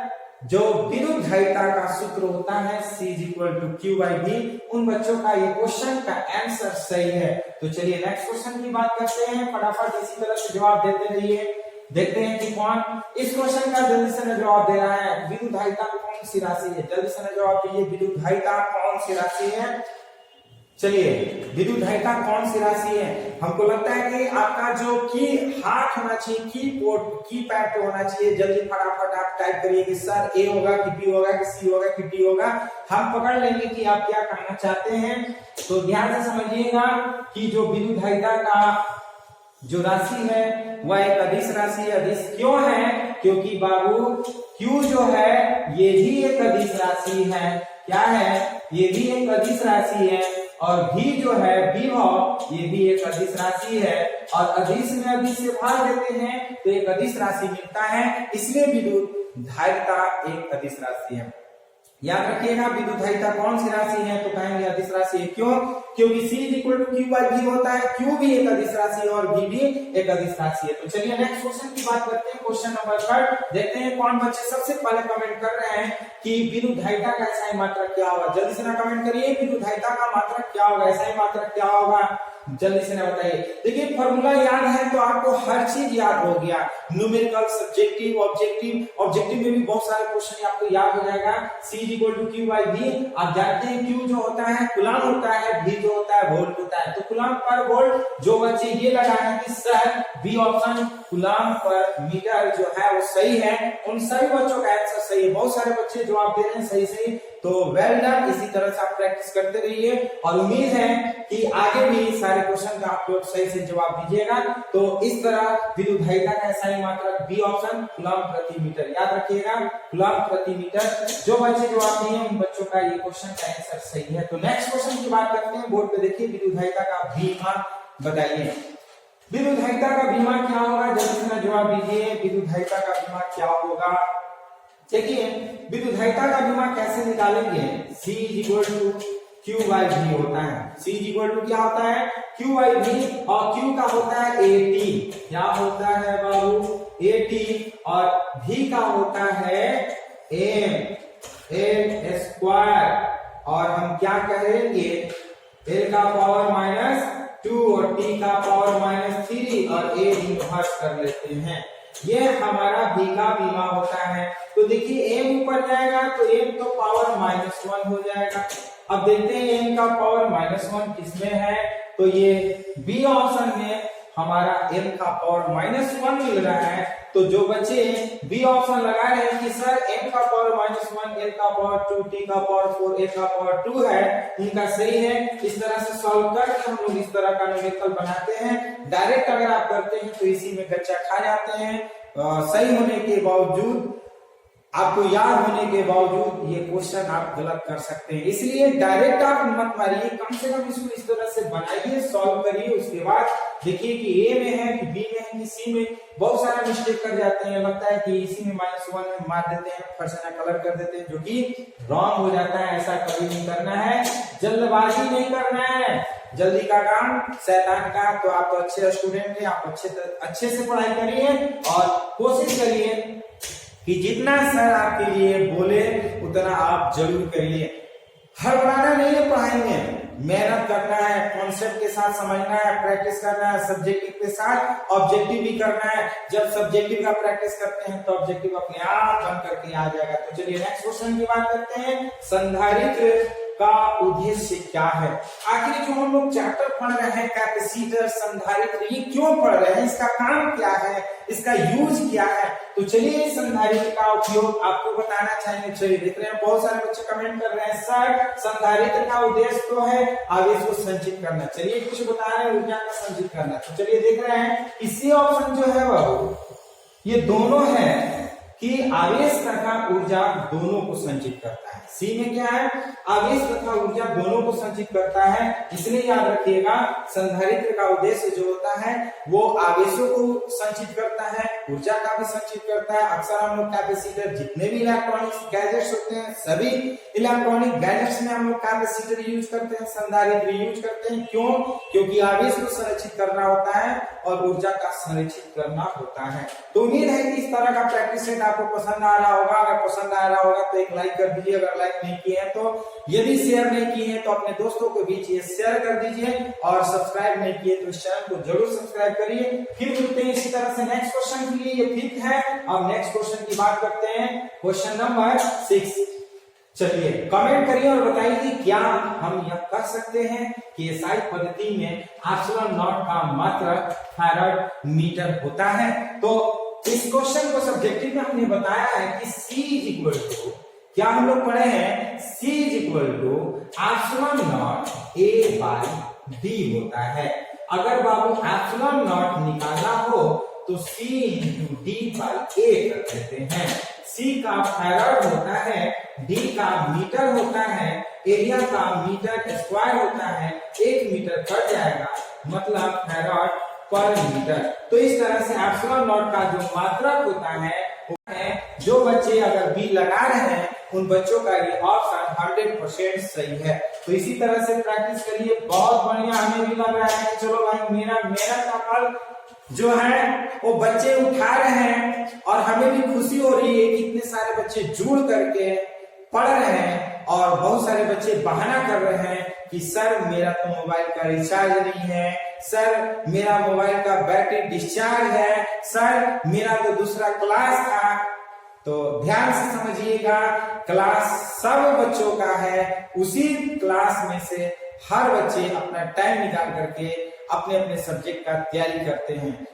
जो विद्युतधारिता का सूत्र होता है C = Q/V, उन बच्चों का ये क्वेश्चन का आंसर सही है। तो चलिए नेक्स्ट क्वेश्चन की बात करते हैं। फटाफट इसी तरह से जवाब देते रहिए। देखते हैं कि कौन इस क्वेश्चन का जल्दी से जवाब दे रहा है। विद्युतधारिता कौन सी राशि है? जल्दी से जवाब दीजिए। विद्युतधारिता कौन सी राशि है? चलिए विद्युतधारिता कौन सी राशि है? हमको लगता है कि आपका जो की हाथ होना चाहिए, की पैड पे होना चाहिए। जल्दी फटाफट आप टाइप करिए कि सर ए होगा कि बी होगा कि सी होगा कि डी होगा। हम पकड़ लेंगे कि आप क्या कहना चाहते हैं। तो ध्यान से समझिएगा कि जो विद्युतधारिता का जो राशि है वह एक अदिश राशि है। अदिश क्यों है? क्योंकि बाबू Q जो है ये भी एक अदिश राशि है। क्या है? ये भी एक अदिश राशि है। और V जो है विभव, ये भी एक अदिश राशि है। और अदिश में अदिश से भाग देते हैं तो एक अदिश राशि मिलता है, इसलिए विद्युतधारिता एक अदिश राशि है। याद रखिएगा विद्युतधारिता कौन सी राशि है? तो कहेंगे अदिश राशि है। क्यों? क्योंकि C = Q/V होता है। Q भी एक अदिश राशि है और V भी एक अदिश राशि है। तो चलिए नेक्स्ट क्वेश्चन की बात करते हैं। क्वेश्चन नंबर 3 देखते हैं कौन बच्चे सबसे पहले कमेंट कर रहे हैं कि विद्युतधारिता का SI मात्रक क्या होगा। जल्दी से ना कमेंट करिए। विद्युतधारिता का मात्रक क्या होगा, SI मात्रक क्या होगा, जल्दी से ना बताइए। देखिए फॉर्मूला याद है तो आपको हर चीज याद हो गया। न्यूमेरिकल, सब्जेक्टिव, ऑब्जेक्टिव में भी बहुत सारे क्वेश्चन आपको याद हो जाएगा। C = Q/V। आप जानते हैं Q जो होता है कूलम होता है, V जो होता है वोल्ट होता है। तो कूलम पर वोल्ट। जो बच्चे ये लगाए हैं कि सर बी ऑप्शन कूलम पर मीटर जो है वो सही है, उन सभी बच्चों का आंसर सही है। बहुत सारे बच्चे जवाब दे रहे हैं सही। तो वेल डन। इसी तरह से आप प्रैक्टिस करते रहिए और उम्मीद है कि आगे भी सारे क्वेश्चन का आप लोग सही से जवाब दीजिएगा। तो इस तरह विद्युतधारिता का SI मात्रक बी ऑप्शन कूलम प्रति मीटर। याद रखिएगा कूलम प्रति मीटर। जो बच्चे जवाब दिए उन बच्चों का ये क्वेश्चन का आंसर सही है। तो नेक्स्ट क्वेश्चन की बात करते हैं। बोर्ड पे देखिए विद्युतधारिता का बीमा बताइए। विद्युतधारिता का बीमा क्या होगा? जल्दी से जवाब दीजिए। विद्युतधारिता का बीमा क्या होगा? देखिए विद्युतधारिता का बीमा कैसे निकालेंगे? C = Q/V होता है। C = क्या होता है? Q/V। और Q का होता है AT। क्या होता है बाबू? AT। और V का होता है m² और हम क्या कहेंगे? L का पावर 2 और t का पावर -3 और a इनवर्स कर लेते हैं। ये हमारा v का बीमा होता है। तो देखिए m ऊपर जाएगा तो m तो पावर -1 हो जाएगा। अब देखते हैं m का पावर -1 किसमें है, तो ये बी ऑप्शन में हमारा m का पावर -1 मिल रहा है। तो जो बच्चे बी ऑप्शन लगा रहे हैं कि सर m का पावर -1, l का पावर 2, t का पावर 4, a का पावर 2 है, उनका सही है। इस तरह से सॉल्व करके हम लोग इस तरह का न्यूमेरिकल बनाते हैं। डायरेक्ट अगर आप करते हैं तो इसी में गच्चा खा जाते हैं। सही होने के बावजूद, आपको याद होने के बावजूद ये क्वेश्चन आप गलत कर सकते हैं। इसलिए डायरेक्ट आप मत मारिए, कम से कम इसको इस तरह से बनाइए, सॉल्व करिए। उसके बाद देखिए कि ए में है कि बी में है कि सी में। बहुत सारा मिस्टेक कर जाते हैं, लगता है कि इसी में -1 में मार देते हैं, फर्स्ट कलर कर देते हैं, जो कि रॉन्ग हो जाता है। ऐसा कभी नहीं करना है, जल्दबाजी नहीं करना है। जल्दी का काम शैतान का। तो आप तो अच्छे स्टूडेंट हैं, आप अच्छे से पढ़ाई करिए और कोशिश करिए कि जितना सर आपके लिए बोले उतना आप जरूर करिए। हड़बड़ाना नहीं है पढ़ाई में, मेहनत करना है, कॉन्सेप्ट के साथ समझना है, प्रैक्टिस करना है, सब्जेक्टिव के साथ ऑब्जेक्टिव भी करना है। जब सब्जेक्टिव का प्रैक्टिस करते हैं तो ऑब्जेक्टिव अपने आप बन करके आ जाएगा। तो चलिए नेक्स्ट क्वेश्चन की बात करते हैं। संधारित्र का उद्देश्य क्या है? आखिर जो हम लोग चैप्टर पढ़ रहे हैं कैपेसिटर, संधारित्र, ये क्यों पढ़ रहे हैं, इसका काम क्या है, इसका यूज क्या है? तो चलिए संधारित्र का उपयोग आपको बताना चाहेंगे। चलिए देख रहे हैं बहुत सारे बच्चे कमेंट कर रहे हैं सर संधारित्र का उद्देश्य तो है आवेश को संचित करना। चलिए कुछ बता रहे हैं ऊर्जा को संचित करना। तो चलिए देख रहे हैं इसी ऑप्शन जो है वो ये दोनों है कि आवेश तथा ऊर्जा दोनों को संचित करता है। सी में क्या है, आवेश तथा ऊर्जा दोनों को संचित करता है। इसलिए याद रखिएगा संधारित्र का उद्देश्य जो होता है वो आवेशों को संचित करता है, ऊर्जा का भी संचित करता है। अक्सर हम लोग कैपेसिटर, जितने भी इलेक्ट्रॉनिक्स गैजेट्स होते हैं, सभी इलेक्ट्रॉनिक गैजेट्स में हम लोग कैपेसिटर यूज करते हैं, संधारित्र यूज करते हैं। क्यों? क्योंकि आवेश को संरक्षित करना होता है और ऊर्जा का संरक्षित करना होता है। तो उम्मीद है कि इस तरह का प्रैक्टिस सेट आपको पसंद आ रहा होगा। अगर पसंद आ रहा होगा तो एक लाइक कर दीजिए, अगर लाइक नहीं किए हैं तो, यदि शेयर नहीं किए हैं तो अपने दोस्तों के बीच ये शेयर कर दीजिए और सब्सक्राइब नहीं किए तो इस चैनल को जरूर सब्सक्राइब करिए। फिर मिलते हैं इसी तरह से नेक्स्ट क्वेश्चन के लिए। ये फिफ्थ है। अब नेक्स्ट क्वेश्चन की बात करते हैं, क्वेश्चन नंबर 6। चलिए कमेंट करिए और बताइए कि क्या हम यह कह सकते हैं कि एसआई पद्धति में एप्सिलॉन नॉट का मात्रक फैराड मीटर होता है। तो इस क्वेश्चन को सब्जेक्टिव में हमने बताया है कि C इज इक्वल टू, क्या हम लोग पढ़े हैं, C is equal to epsilon not A by D होता है। अगर बाबू एप्सिलॉन नॉट निकालना हो तो C into D by A कर देते हैं। C का फैराड होता है, D का मीटर होता है, एरिया का मीटर स्क्वायर होता है, 1 मीटर कट जाएगा, मतलब फैराड पर मीटर। तो इस तरह से एप्सिलॉन नॉट का जो मात्रक होता है वो है। जो बच्चे अगर बी लगा रहे हैं उन बच्चों का ये ऑप्शन 100% सही है। तो इसी तरह से प्रैक्टिस करिए, बहुत बढ़िया। हमें भी लग रहा है कि चलो भाई मेरा का फल जो है वो बच्चे उठा रहे हैं और हमें भी खुशी हो रही है कि इतने सारे बच्चे जुड़ करके पढ़ रहे हैं। और बहुत सारे बच्चे बहाना कर रहे हैं कि सर मेरा तो मोबाइल का रिचार्ज नहीं है, सर मेरा मोबाइल का बैटरी डिस्चार्ज है, सर मेरा तो दूसरा क्लास था। तो ध्यान से समझिएगा, क्लास सब बच्चों का है। उसी क्लास में से हर बच्चे अपना टाइम निकाल करके अपने अपने सब्जेक्ट का तैयारी करते हैं।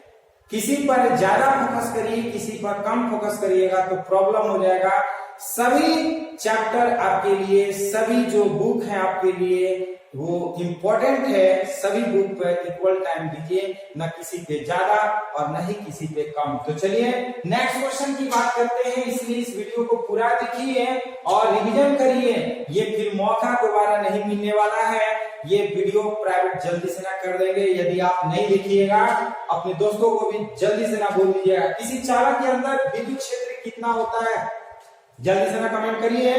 किसी पर ज्यादा फोकस करिए, किसी पर कम फोकस करिएगा तो प्रॉब्लम हो जाएगा। सभी चैप्टर आपके लिए, सभी जो बुक है आपके लिए वो इम्पोर्टेंट है। सभी बुक पर इक्वल टाइम दीजिए, न किसी पे ज्यादा और न ही किसी पे कम। तो चलिए नेक्स्ट क्वेश्चन की बात करते हैं। इसलिए इस वीडियो को पूरा देखिए और रिवीजन करिए। ये फिर मौका दोबारा नहीं मिलने वाला है। ये वीडियो प्राइवेट जल्दी से ना कर देंगे यदि आप नहीं देखिएगा। अपने दोस्तों को भी जल्दी से ना बोल दीजिएगा। किसी चालक के अंदर विद्युत क्षेत्र कितना होता है, जल्दी से ना कमेंट करिए।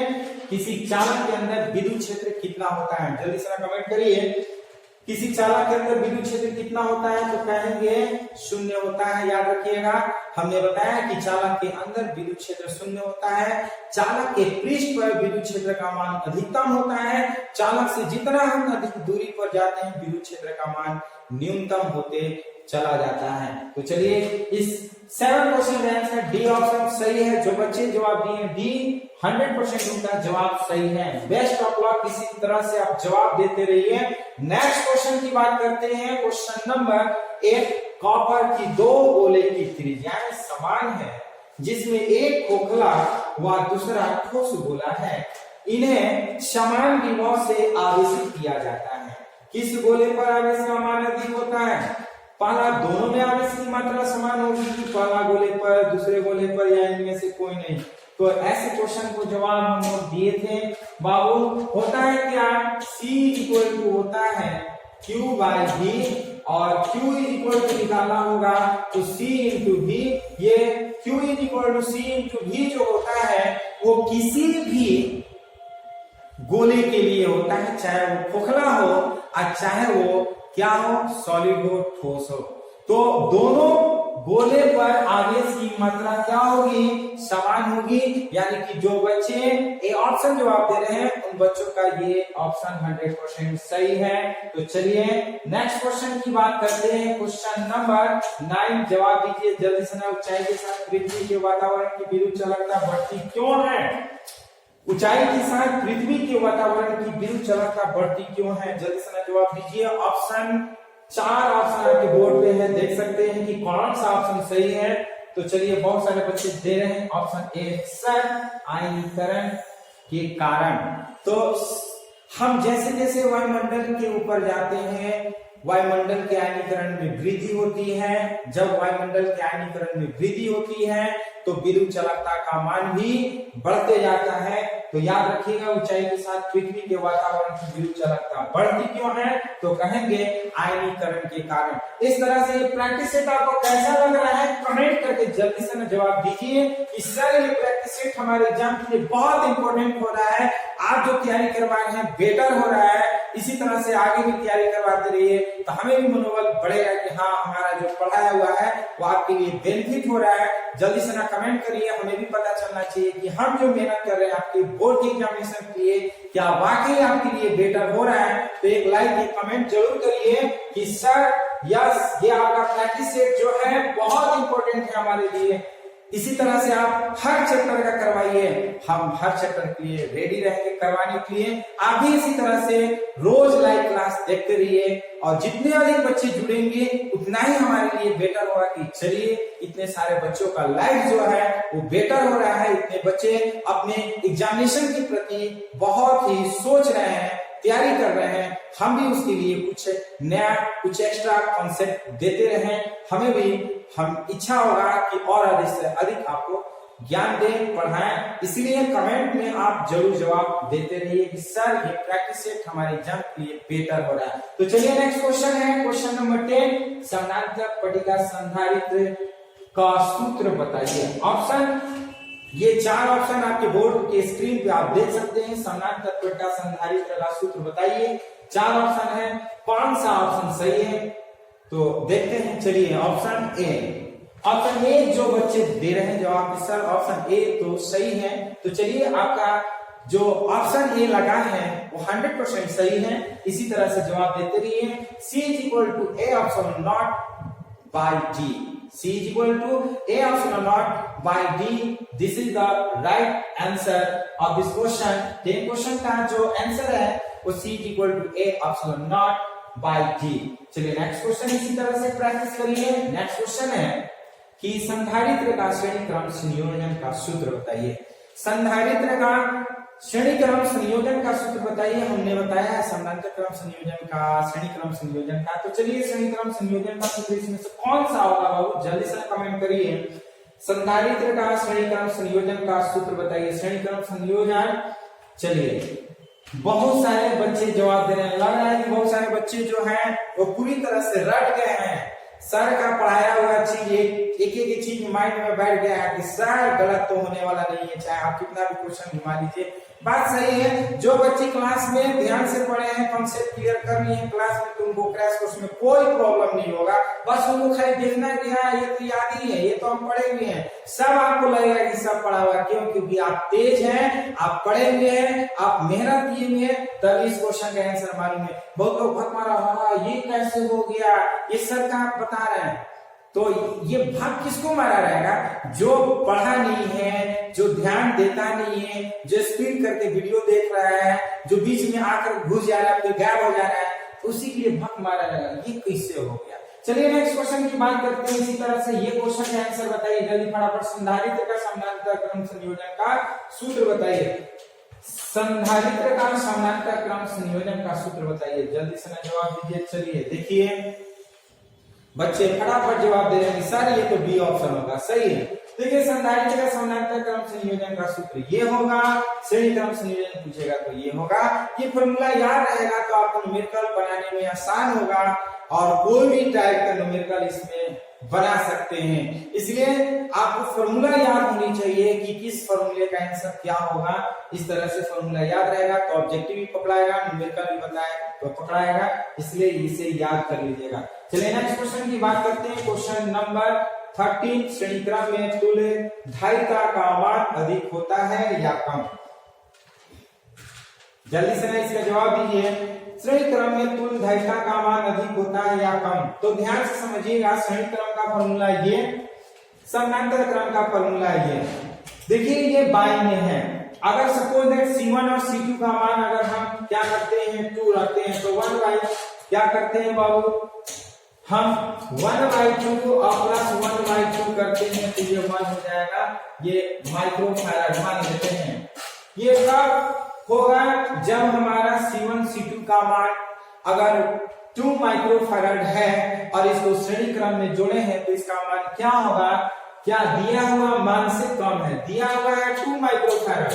किसी चालक के अंदर विद्युत क्षेत्र कितना होता है, जल्दी से ना कमेंट करिए। किसी चालक के अंदर विद्युत क्षेत्र कितना होता है, तो कहेंगे 0 होता है। याद रखिएगा, हमने बताया कि चालक के अंदर विद्युत क्षेत्र 0 होता है। चालक के पृष्ठ पर विद्युत क्षेत्र का मान अधिकतम होता है। चालक से जितना हम अधिक दूरी पर जाते हैं, विद्युत क्षेत्र का मान न्यूनतम होते चला जाता है। तो चलिए, इस 7 क्वेश्चन का आंसर डी ऑप्शन सही है। जो बच्चे जवाब दिए डी 100% उनका जवाब सही है। बेस्ट ऑफ लक, इसी तरह से आप जवाब देते रहिए। नेक्स्ट क्वेश्चन की बात करते हैं। क्वेश्चन नंबर 1, कॉपर की 2 गोले की त्रिज्याएं समान है, जिसमें एक खोखला व दूसरा ठोस गोला है। इन्हें समान विभव से आवेशित किया जाता है। किस गोले पर आवेश का मान अधिक होता है? पहला, दोनों में आवेश की मात्रा समान होगी कि पहला गोले पर, दूसरे गोले पर, या इनमें से कोई नहीं? तो ऐसे क्वेश्चन को जवाब हम लोग दिए थे बाबू। होता है क्या? C इक्वल टू होता है Q बाय V, और Q इक्वल टू निकालना होगा तो C इंटू V। ये Q equal to C into V जो होता है वो किसी भी गोले के लिए होता है, चाहे वो खोखला हो और चाहे वो क्या हो, सॉलिड हो, ठोस हो। तो दोनों गोले पर आवेश की मात्रा क्या होगी? समान होगी। यानी कि जो बच्चे ए ऑप्शन जवाब दे रहे हैं उन बच्चों का ये ऑप्शन 100% सही है। तो चलिए नेक्स्ट क्वेश्चन की बात करते हैं। क्वेश्चन नंबर 9, जवाब दीजिए जल्दी से। ऊंचाई के साथ पृथ्वी के वातावरण की विद्युत चालकता बढ़ती क्यों है? ऊंचाई के साथ पृथ्वी के वातावरण की विद्युत चालकता बढ़ती क्यों है? जल्दी से जवाब दीजिए। ऑप्शन 4 ऑप्शन आपके बोर्ड पे है, देख सकते हैं कि कौन सा ऑप्शन सही है। तो चलिए, बहुत सारे बच्चे दे रहे हैं ऑप्शन ए, सर आयनीकरण के कारण। तो हम जैसे जैसे वायुमंडल के ऊपर जाते हैं, वायुमंडल के आयनीकरण में वृद्धि होती है। जब वायुमंडल के आयनीकरण में वृद्धि होती है तो विद्युत चालकता का मान भी बढ़ते जाता है। तो याद रखिएगा, ऊंचाई के साथ पृथ्वी के वातावरण की विद्युत चालकता बढ़ती क्यों है? तो कहेंगे आयनीकरण के कारण। इस तरह से ये प्रैक्टिस सेट आपको कैसा लग रहा है, कमेंट करके जल्दी से जवाब दीजिए कि सर ये प्रैक्टिस सेट हमारे एग्जाम के लिए बहुत इंपॉर्टेंट हो रहा है। आप जो तैयारी करवाए हैं बेटर हो रहा है, इसी तरह से आगे भी तैयारी करवाते रहिए, तो हमें भी मनोबल बढ़ेगा कि हाँ, हमारा जो पढ़ाया हुआ है वो आपके लिए बेनिफिट हो रहा है। जल्दी से कमेंट करिए, हमें भी पता चलना चाहिए कि हम जो मेहनत कर रहे हैं आपके बोर्ड के एग्जामिनेशन के लिए, क्या वाकई आपके लिए बेटर हो रहा है। तो एक लाइक, एक कमेंट जरूर करिए कि सर यस, ये आपका प्रैक्टिस सेट जो है बहुत इंपॉर्टेंट है हमारे लिए। इसी तरह से आप हर चैप्टर का करवाइए, हम हर चैप्टर के लिए रेडी रहेंगे करवाने के लिए। आप भी इसी तरह से रोज लाइव क्लास देखते रहिए, और जितने अधिक बच्चे जुड़ेंगे उतना ही हमारे लिए बेटर होगा कि चलिए इतने सारे बच्चों का लाइफ जो है वो बेटर हो रहा है। इतने बच्चे अपने एग्जामिनेशन के प्रति बहुत ही सोच रहे हैं, तैयारी कर रहे हैं। हम भी उसके लिए कुछ नया, कुछ एक्स्ट्रा कॉन्सेप्ट देते रहें। हमें भी इच्छा होगा कि और अधिक से अधिक आपको ज्ञान दें, पढ़ाएं। इसलिए कमेंट में आप जरूर जवाब देते रहिए कि सर ये प्रैक्टिस सेट हमारे एग्जाम के लिए बेटर हो रहा है। तो चलिए नेक्स्ट क्वेश्चन है, क्वेश्चन नंबर 10, समानांतर पट्टिका संधारित्र का सूत्र बताइए। ऑप्शन, ये 4 ऑप्शन आपके बोर्ड के स्क्रीन पे आप देख सकते हैं। समानांतर पट्टिका संधारित्र का सूत्र बताइए। 4 ऑप्शन है, कौन सा ऑप्शन सही है तो देखते हैं। चलिए ऑप्शन ए, ऑप्शन ए जो बच्चे दे रहे हैं जवाब सर ऑप्शन ए तो सही है। तो चलिए आपका जो ऑप्शन ए लगा है वो 100% सही है। इसी तरह से जवाब देते रहिए। C is equal to A option not by D. C is equal to A option not by D. This is the right answer of this question. 10 question का जो आंसर है वो C is equal to A option not by D. चलिए next question इसी तरह से practice करिए। Next question है कि संधारित्र का श्रेणी क्रम संयोजन का सूत्र बताइए। संधारित्र का श्रेणी क्रम संयोजन का सूत्र बताइए। हमने बताया है समानांतर क्रम संयोजन का, श्रेणी क्रम संयोजन का। तो चलिए श्रेणी क्रम संयोजन का सूत्र इसमें से कौन सा होगा बाबू, जल्दी से कमेंट करिए। संधारित्र का श्रेणी क्रम संयोजन का सूत्र बताइए। श्रेणी क्रम संयोजन, चलिए बहुत सारे बच्चे जवाब दे रहे हैं। लग रहा है कि बहुत सारे बच्चे जो हैं वो पूरी तरह से रट गए हैं। सर का पढ़ाया हुआ चीज एक एक चीज माइंड में बैठ गया है कि सर गलत तो होने वाला नहीं है, चाहे आप कितना भी क्वेश्चन घुमा लीजिए बात सही है। जो बच्चे क्लास में ध्यान से पढ़े हैं, कॉन्सेप्ट क्लियर कर लिए हैं क्लास में, तो उनको क्रैश कोर्स में कोई प्रॉब्लम नहीं होगा। बस उनको खाली देखना कि हाँ ये तो याद ही है, ये तो हम पढ़े हुए हैं, सब आपको लगेगा कि सब पढ़ा हुआ। क्यों? क्योंकि आप तेज हैं, आप पढ़े हुए हैं, आप मेहनत किए हुए हैं, तभी इस क्वेश्चन का आंसर मालूम है। बहुत लोग भग मारा, ये कैसे हो गया, ये सर का आप बता रहे हैं, तो ये भाग किसको मारा रहेगा? जो पढ़ा नहीं है, जो ध्यान देता नहीं है, जो स्पीड करके वीडियो देख रहा है, जो बीच में आकर घुस जा रहा है, फिर गायब हो जा रहा है, उसी के लिए भाग मारा रहेगा। ये कैसे हो गया? चलिए नेक्स्ट क्वेश्चन की बात करते हैं। इसी तरह से ये क्वेश्चन का आंसर बताइए जल्दी फटाफट। संधारित्र का समानांतर क्रम संयोजन का सूत्र बताइए। संधारित्र का समानांतर क्रम संयोजन का सूत्र बताइए, जल्दी से जवाब दीजिए। चलिए देखिए बच्चे फटाफट जवाब दे रहे हैं सर ये तो बी ऑप्शन होगा, सही है। देखिए संधारित्र का समानांतर क्रम संयोजन का सूत्र ये होगा, श्रेणी क्रम संयोजन पूछेगा तो ये होगा। ये फॉर्मूला याद रहेगा तो आपको न्यूमेरिकल बनाने में आसान होगा और कोई भी टाइप का न्यूमेरिकल इसमें बना सकते हैं। इसलिए आपको फॉर्मूला याद होनी चाहिए कि किस फॉर्मूले का आंसर क्या होगा। इस तरह से फॉर्मूला याद रहेगा तो ऑब्जेक्टिव भी पकड़ाएगा, न्यूमेरिकल भी बताएगा तो पकड़ाएगा, इसलिए इसे याद कर लीजिएगा। चलिए नेक्स्ट क्वेश्चन की बात करते हैं। क्वेश्चन नंबर 13, श्रेणी क्रम में तुल्य धारिता का मान अधिक होता है या कम? जल्दी से इसका जवाब दीजिए। श्रेणी क्रम में तुल्य धारिता का मान अधिक होता है या कम? तो ध्यान से समझिएगा, श्रेणी क्रम का फॉर्मूला ये, समानांतर क्रम का फॉर्मूला ये। देखिए ये बाई में है, अगर सपोज दैट C1 और C2 का मान अगर हम क्या करते हैं 2 रखते हैं तो 1 बाई क्या करते हैं बाबू, हम 1/2 और प्लस 1/2 करते हैं तो ये 1 हो जाएगा। ये माइक्रोफैराड मान लेते हैं। ये कब होगा? जब हमारा C1 C2 का मान अगर 2 माइक्रोफैराड है और इसको श्रेणी क्रम में जोड़े हैं तो इसका मान क्या होगा? क्या दिया हुआ मान से कम है, दिया हुआ है 2 माइक्रोफैराड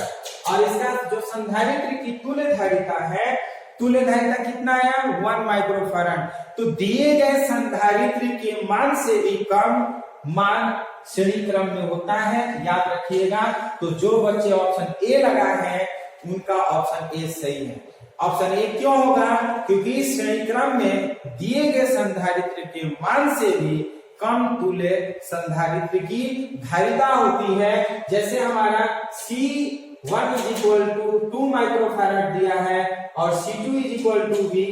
और इसका जो संधारित्र की तुल्य धारिता है, तुल्य धारिता कितना है? 1 माइक्रोफैराड। तो दिए गए संधारित्र के मान से भी कम मान श्रेणी क्रम में होता है, याद रखिएगा। तो जो बच्चे ऑप्शन ए लगा है उनका ऑप्शन ए सही है। ऑप्शन ए क्यों होगा? क्योंकि श्रेणी क्रम में दिए गए संधारित्र के मान से भी कम तुल्य संधारित्र की धारिता होती है। जैसे हमारा C1 = 2 माइक्रोफैराड दिया है और C2 = भी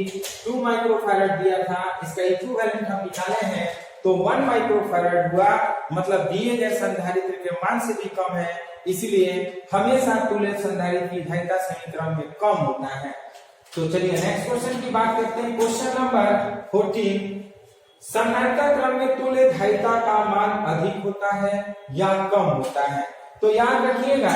2 माइक्रोफैराड दिया था, इसका इक्विवेलेंट हम निकाले हैं तो 1 माइक्रोफैराड हुआ, मतलब दिए गए संधारित्र के मान से भी कम है, इसलिए हमेशा तुल्य संधारित्र की धारिता श्रेणी क्रम में कम होता है। तो चलिए नेक्स्ट क्वेश्चन की बात करते हैं। क्वेश्चन नंबर 14, समानांतर क्रम में तुल्य धारिता का मान अधिक होता है या कम होता है? तो याद रखिएगा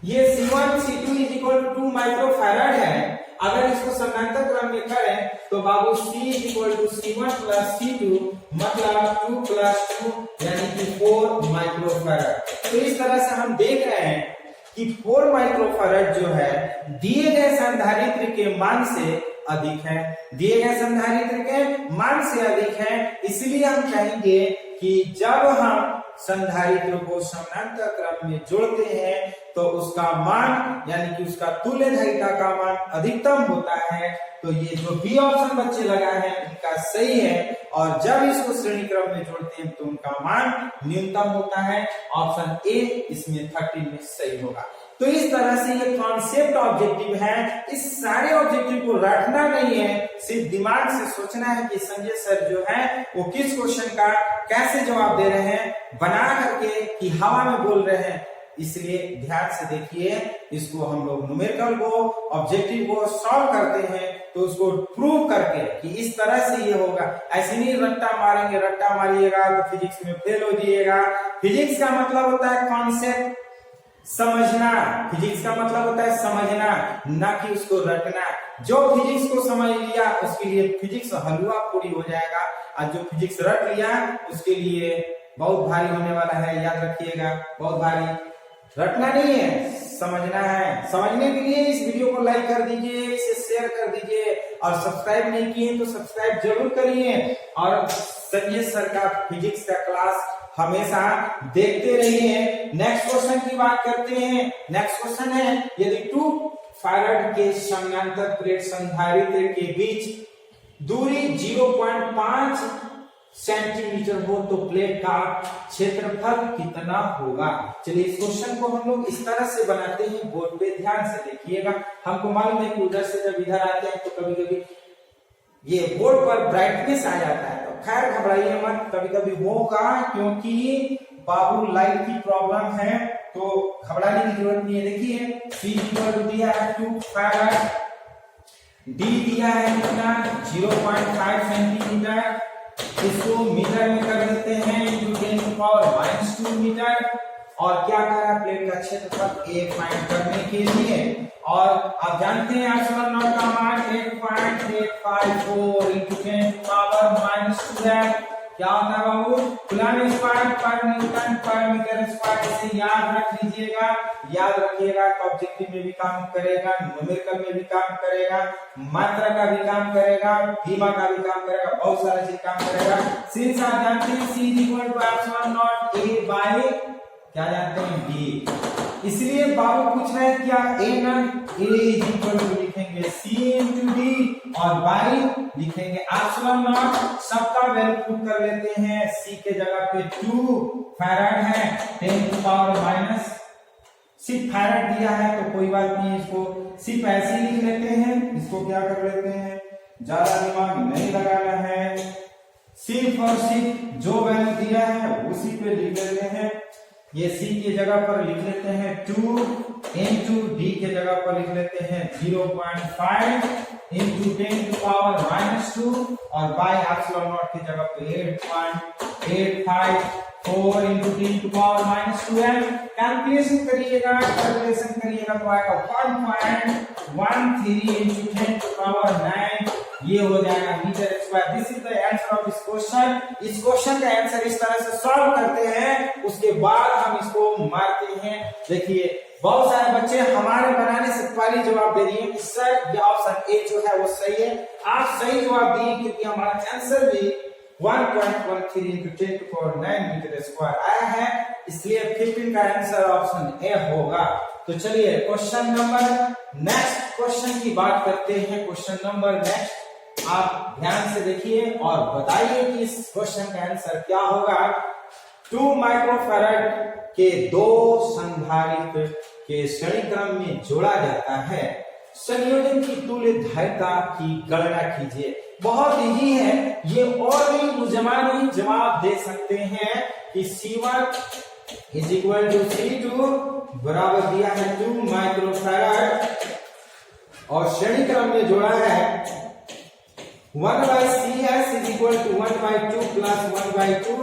ये C1 C2 = 2 माइक्रोफैराड है, अगर इसको समानांतर क्रम में करें तो बाबू C = C1 + C2 मतलब 2 + 2 यानी कि 4 माइक्रोफैराड। तो इस तरह से हम देख रहे हैं कि 4 माइक्रोफैराड जो है दिए गए संधारित्र के मान से अधिक है, दिए गए संधारित्र के मान से अधिक है। इसलिए हम कहेंगे कि जब हम संधारित्र को समानांतर क्रम में जोड़ते हैं तो उसका मान यानी कि उसका तुल्य धारिता का मान अधिकतम होता है। तो ये जो बी ऑप्शन बच्चे लगा है उनका सही है, और जब इसको श्रेणी क्रम में जोड़ते हैं तो उनका मान न्यूनतम होता है। ऑप्शन ए इसमें 13 में सही होगा। तो इस तरह से ये कॉन्सेप्ट ऑब्जेक्टिव है, इस सारे ऑब्जेक्टिव को रखना नहीं है, सिर्फ दिमाग से सोचना है कि संजय सर जो है वो किस क्वेश्चन का कैसे जवाब दे रहे हैं, बना करके कि हवा में बोल रहे हैं। इसलिए ध्यान से देखिए, इसको हम लोग न्यूमेरिकल को ऑब्जेक्टिव को सॉल्व करते हैं तो उसको प्रूव करके कि इस तरह से ये होगा। ऐसे नहीं रट्टा मारेंगे, रट्टा मारिएगा तो फिजिक्स में फेल हो जाइएगा। फिजिक्स का मतलब होता है कॉन्सेप्ट समझना, फिजिक्स का मतलब होता है समझना, ना कि उसको रटना। जो फिजिक्स को समझ लिया उसके लिए फिजिक्स हलवा पूरी हो जाएगा, और जो फिजिक्स रट लिया उसके लिए बहुत भारी होने वाला है। याद रखिएगा, बहुत भारी। रटना नहीं है, समझना है। समझने के लिए इस वीडियो को लाइक कर दीजिए, इसे शेयर कर दीजिए, और सब्सक्राइब नहीं किए तो सब्सक्राइब जरूर करिए। और संजय सर का फिजिक्स का क्लास हमेशा देखते रहिए। नेक्स्ट क्वेश्चन की बात करते हैं। नेक्स्ट क्वेश्चन है, यदि 2 फैराड के समानांतर प्लेट संधारित्र के बीच दूरी 0.5 सेंटीमीटर हो तो प्लेट का क्षेत्रफल कितना होगा। चलिए इस क्वेश्चन को हम लोग इस तरह से बनाते हैं, बोर्ड पे ध्यान से देखिएगा। हमको मालूम है कि उधर से जब इधर आते हैं तो कभी कभी ये बोर्ड पर ब्राइटनेस आ जाता है, तो खैर घबराइए मत, कभी कभी होगा क्योंकि बाबू लाइट की प्रॉब्लम है, तो घबराने की जरूरत नहीं है। देखिए C दिया है 2 फैराड, D दिया है कितना 0.5 सेंटीमीटर, इसको मीटर में कर देते हैं × 10⁻² मीटर, और क्या करा प्लेट का क्षेत्रफल A फाइंड करने के लिए। और आप जानते हैं R0 का मान 8.854 × 10⁻² है। क्या होता है बाबू, कूलम्ब स्क्वायर पर न्यूटन पर मीटर स्क्वायर। इसे याद रख लीजिएगा, याद रखिएगा, ऑब्जेक्टिव में भी काम करेगा, न्यूमेरिकल में भी काम करेगा, मात्रा का भी काम करेगा, भीमा का भी काम करेगा, बहुत सारा चीज काम करेगा। सिंस आप जानते हैं C = A बाय क्या जानते हैं D, इसलिए बाबू पूछ रहे हैं क्या A लिखेंगे C × D और बाई लिखेंगे R0। सबका वैल्यू पुट कर लेते हैं। C के जगह पे 2 फैराड है, 10⁻⁻, सिर्फ फैराड दिया है तो कोई बात नहीं, इसको सिर्फ ऐसे ही लिख लेते हैं। इसको क्या कर लेते हैं, ज्यादा दिमाग नहीं लगाना है, सिर्फ और सिर्फ जो वैल्यू दिया है उसी पे लिख लेते हैं। ये C की जगह पर लिख लेते हैं 2 × D के जगह पर लिख लेते हैं 0.5 × 10⁻² और बाय R0 की जगह पे 8.854 × 10⁻² है। कैलकुलेशन करिएगा तो आएगा 1.13 × 10⁻9, ये हो जाएगा metre square. This is the answer of this question. इस क्वेश्चन का आंसर इस तरह से सॉल्व करते हैं, उसके बाद हम इसको मारते हैं। देखिए बहुत सारे बच्चे हमारे बनाने से पहले जवाब दे दिए कि सर ये ऑप्शन ए जो है वो सही है। आप सही जवाब दिए क्योंकि हमारा आंसर भी 1.13 × 10⁻9 मीटर स्क्वायर आया है, इसलिए 15 का आंसर ऑप्शन ए होगा। तो चलिए क्वेश्चन नंबर नेक्स्ट क्वेश्चन की बात करते हैं। क्वेश्चन नंबर नेक्स्ट आप ध्यान से देखिए और बताइए कि इस क्वेश्चन का आंसर क्या होगा। 2 माइक्रोफैराड के 2 संधारित्र के श्रेणी क्रम में जोड़ा जाता है, संयोजन की तुल्य धारिता की गणना कीजिए। बहुत इजी है ये, और भी मुजमानी जवाब दे सकते हैं कि C1 = C2 बराबर दिया है 2 माइक्रोफैराड और श्रेणी क्रम में जोड़ा है 1/CS = 1/2 + 1/2।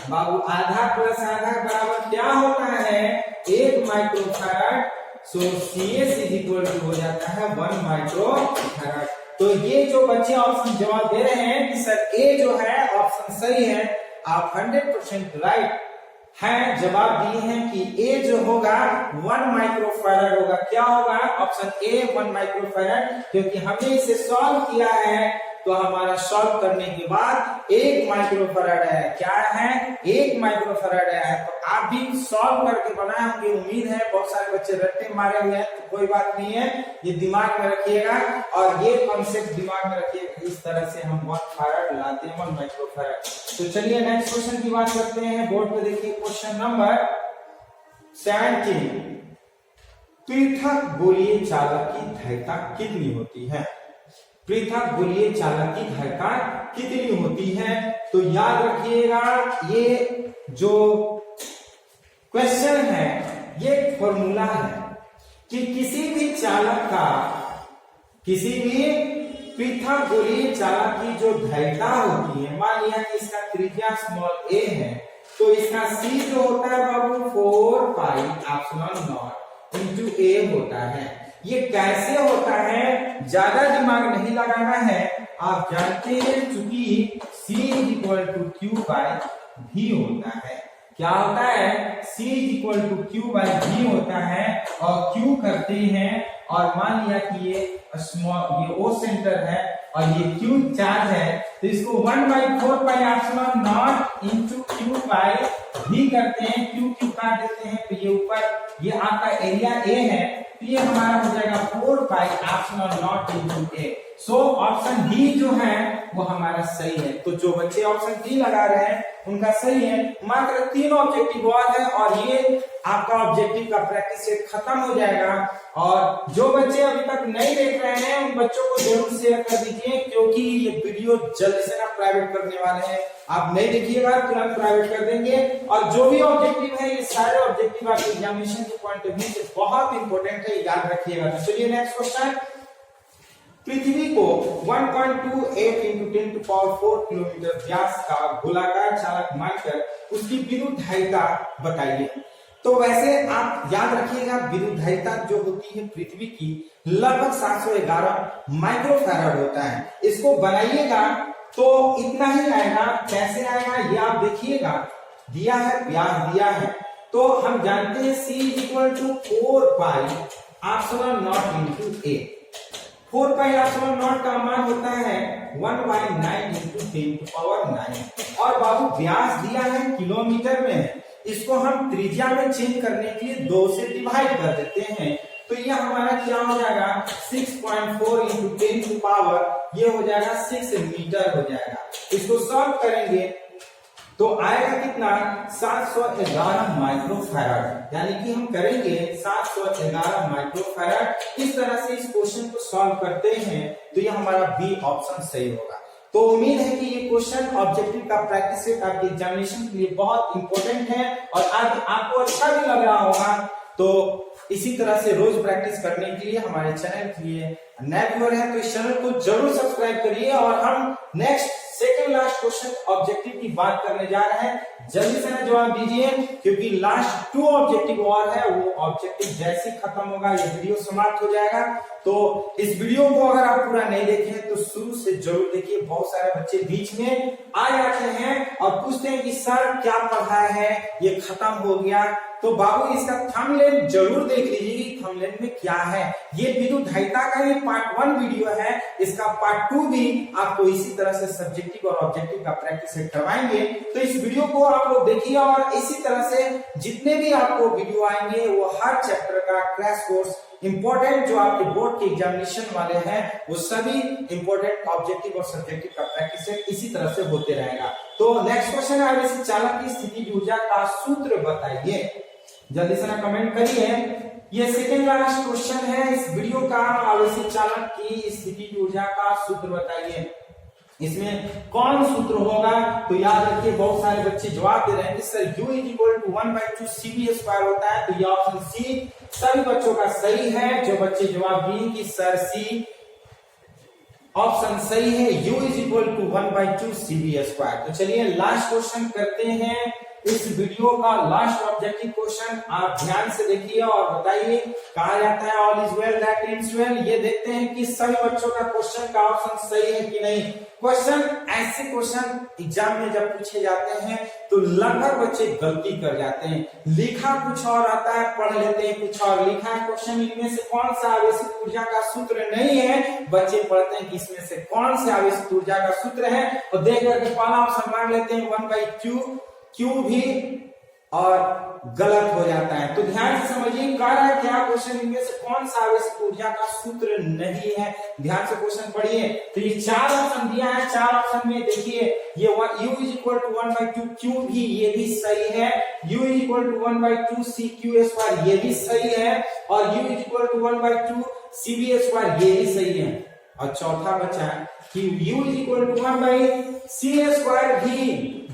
बाबू आधा प्लस आधा बराबर क्या होता है 1 माइक्रोफैराड, सो CS = हो जाता है 1 माइक्रोफैराड। तो ये जो बच्चे ऑप्शन जवाब दे रहे हैं कि सर ए जो है ऑप्शन सही है, आप 100% राइट है, जवाब दिए हैं कि ए जो होगा 1 माइक्रोफैराड होगा। क्या होगा ऑप्शन ए 1 माइक्रोफैराड, क्योंकि हमने इसे सॉल्व किया है तो हमारा सॉल्व करने के बाद 1 माइक्रोफैराड है। क्या है 1 माइक्रोफैराड है। तो आप भी सॉल्व करके बनाए होंगे, उम्मीद है बहुत सारे बच्चे रट्टे मारे हुए हैं, तो कोई बात नहीं है, ये दिमाग में रखिएगा और ये कॉन्सेप्ट दिमाग में रखिएगा। इस तरह से हम 1 फैराड लाते हैं 1 माइक्रोफैराड। तो चलिए नेक्स्ट क्वेश्चन की बात करते हैं। बोर्ड पे देखिए क्वेश्चन नंबर 17। पृथक गोलीय चालक की धारिता कितनी होती है। पृथक गोलीय चालक की धारिता कितनी होती है, तो याद रखिएगा ये जो क्वेश्चन है ये फॉर्मूला है कि किसी भी चालक का, किसी भी पृथक गोलीय चालक की जो धारिता होती है, मान लिया कि इसका त्रिज्या स्मॉल a है, तो इसका c जो होता है बाबू 4πε0 × a होता है। ये कैसे होता है ज्यादा दिमाग नहीं लगाना है, आप जानते हैं चूंकि C = Q/V होता है। क्या होता है C = Q/V होता है और Q करते हैं और मान लिया कि ये O सेंटर है और ये Q चार्ज है, तो इसको 1/4πε0 इंटू Q बाई V करते हैं, Q काट देते हैं, तो ये ऊपर ये आपका एरिया A है, तो ये हमारा हो जाएगा 4πε0 into A। So option D जो है वो हमारा सही है। तो जो बच्चे ऑप्शन डी लगा रहे हैं उनका सही है। मात्र 3 ऑब्जेक्टिव और है और ये आपका ऑब्जेक्टिव का प्रैक्टिस सेट खत्म हो जाएगा। और जो बच्चे अभी तक नहीं देख रहे हैं उन बच्चों को जरूर शेयर कर दीजिए, क्योंकि ये वीडियो जल्दी से ना प्राइवेट करने वाले हैं। आप नहीं देखिएगा तुरंत प्राइवेट कर देंगे। और जो भी ऑब्जेक्टिव है ये सारे ऑब्जेक्टिव आपके एग्जामिनेशन के पॉइंट ऑफ व्यू से बहुत इंपॉर्टेंट है, याद रखिएगा। तो चलिए नेक्स्ट क्वेश्चन। पृथ्वी को 1.28 इंटू 10⁴ किलोमीटर व्यास का गोलाकार चालक मानकर उसकी विद्युद्धारिता बताइए। तो वैसे आप याद रखिएगा विद्युद्धारिता जो होती है पृथ्वी की लगभग 711 माइक्रोफैराड होता है। इसको बनाइएगा तो इतना ही आएगा। कैसे आएगा ये आप देखिएगा, दिया है व्यास दिया है, तो हम जानते हैं C = 4πε0 इंटू A। 4πε0 का मान होता है 1/9 इंटू 10⁹ और बाबू व्यास दिया है किलोमीटर में है, इसको हम त्रिज्या में चेंज करने के लिए 2 से डिवाइड कर देते हैं, तो ये हमारा क्या हो जाएगा 6.4 इंटू 10⁻, ये हो जाएगा 6 मीटर हो जाएगा। इसको सॉल्व करेंगे तो आएगा कितना 711 माइक्रोफैराड, यानी कि हम करेंगे 711 माइक्रोफैराड। इस तरह से इस क्वेश्चन को सॉल्व करते हैं तो ये हमारा बी ऑप्शन सही होगा। तो उम्मीद है कि ये क्वेश्चन ऑब्जेक्टिव का प्रैक्टिस सेट आपके एग्जामिनेशन के लिए बहुत इंपॉर्टेंट है और आज आपको अच्छा भी लग रहा होगा। तो इसी तरह से रोज प्रैक्टिस करने के लिए हमारे चैनल के लिए नए व्यूअर हैं तो इस चैनल को जरूर सब्सक्राइब करिए। और हम next second last question objective की बात करने जा रहे हैं। जल्दी से ना जवाब दीजिए, क्योंकि लास्ट 2 ऑब्जेक्टिव और है, वो ऑब्जेक्टिव जैसे खत्म होगा ये वीडियो समाप्त हो जाएगा। तो इस वीडियो को अगर आप पूरा नहीं देखे तो शुरू से जरूर देखिए। बहुत सारे बच्चे बीच में आ जाते हैं और पूछते हैं कि सर क्या पढ़ाया है, ये खत्म हो गया। तो बाबू इसका थंबनेल जरूर देख लीजिए कि थंबनेल में क्या है। ये विद्युद्धारिता का ये पार्ट 1 वीडियो है, इसका पार्ट 2 भी आपको इसी तरह से सब्जेक्टिव और ऑब्जेक्टिव का प्रैक्टिस करवाएंगे। तो इस वीडियो को आप लोग देखिए और इसी तरह से जितने भी आपको वीडियो आएंगे वो हर चैप्टर का क्रैश कोर्स इंपॉर्टेंट जो आपके बोर्ड के एग्जामिनेशन वाले हैं वो सभी इंपॉर्टेंट ऑब्जेक्टिव और सब्जेक्टिव का प्रैक्टिस इसी तरह से होते रहेगा। तो नेक्स्ट क्वेश्चन है आवेशित चालक की स्थिति ऊर्जा का सूत्र बताइए। जल्दी से ना कमेंट करिए। ये सेकंड लास्ट क्वेश्चन है इस वीडियो का। आवेशित चालक की स्थिति ऊर्जा का सूत्र बताइए। इसमें कौन सूत्र होगा? तो याद रखिए बहुत सारे बच्चे जवाब दे रहे हैं कि सर U = 1/2 CV² होता है। तो ये ऑप्शन सी सभी बच्चों का सही है। जो बच्चे जवाब दिए कि सर सी ऑप्शन सही है, U = 1/2 CV²। तो चलिए लास्ट क्वेश्चन करते हैं। इस वीडियो का लास्ट ऑब्जेक्टिव क्वेश्चन आप ध्यान से देखिए और बताइए। कहा जाता है all is well that ends well. ये देखते हैं कि सभी बच्चों का क्वेश्चन का ऑप्शन सही है कि नहीं। क्वेश्चन ऐसे क्वेश्चन एग्जाम में जब पूछे जाते हैं तो लगभग बच्चे गलती कर जाते हैं। लिखा कुछ और आता है, पढ़ लेते हैं कुछ और। लिखा है क्वेश्चन इनमें से कौन सा आवेशित ऊर्जा का सूत्र नहीं है, बच्चे पढ़ते हैं कि इसमें से कौन से आवेशित ऊर्जा का सूत्र है और देख करके पहला ऑप्शन मांग लेते हैं 1/q। क्यों भी और गलत हो जाता है। तो ध्यान से समझिए कह रहा है क्या क्वेश्चन इनमें से कौन सा आवेशित ऊर्जा का सूत्र नहीं है। ध्यान से क्वेश्चन पढ़िए। तो ये 4 ऑप्शन दिया है, 4 ऑप्शन में देखिए ये U = 1/2 क्यू भी ये भी सही है, U = 1/2 CQ² ये भी सही है और U = 1/2 CV² ये भी सही है। और चौथा बचा कि U = 1/CA² भी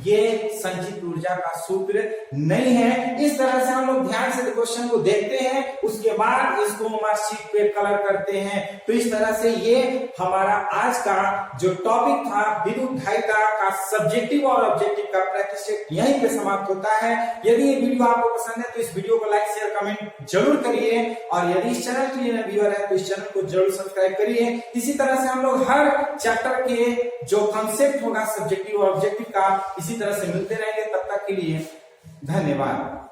ये संचित ऊर्जा का सूत्र नहीं है। इस तरह से हम लोग ध्यान से क्वेश्चन को देखते हैं, उसके बाद इसको मार्कशीट पे कलर करते हैं। तो इस तरह से ये हमारा आज का जो टॉपिक था विद्युद्धारिता का सब्जेक्टिव और ऑब्जेक्टिव का प्रैक्टिस यहीं पे समाप्त होता है। यदि ये वीडियो आपको पसंद है तो इस वीडियो को लाइक शेयर कमेंट जरूर करिए और यदि इस चैनल के लिए व्यूअर है तो इस चैनल को जरूर सब्सक्राइब करिए। इसी तरह से हम लोग हर चैप्टर के जो कॉन्सेप्ट होगा सब्जेक्टिव और ऑब्जेक्टिव का इसी तरह से मिलते रहेंगे। तब तक के लिए धन्यवाद।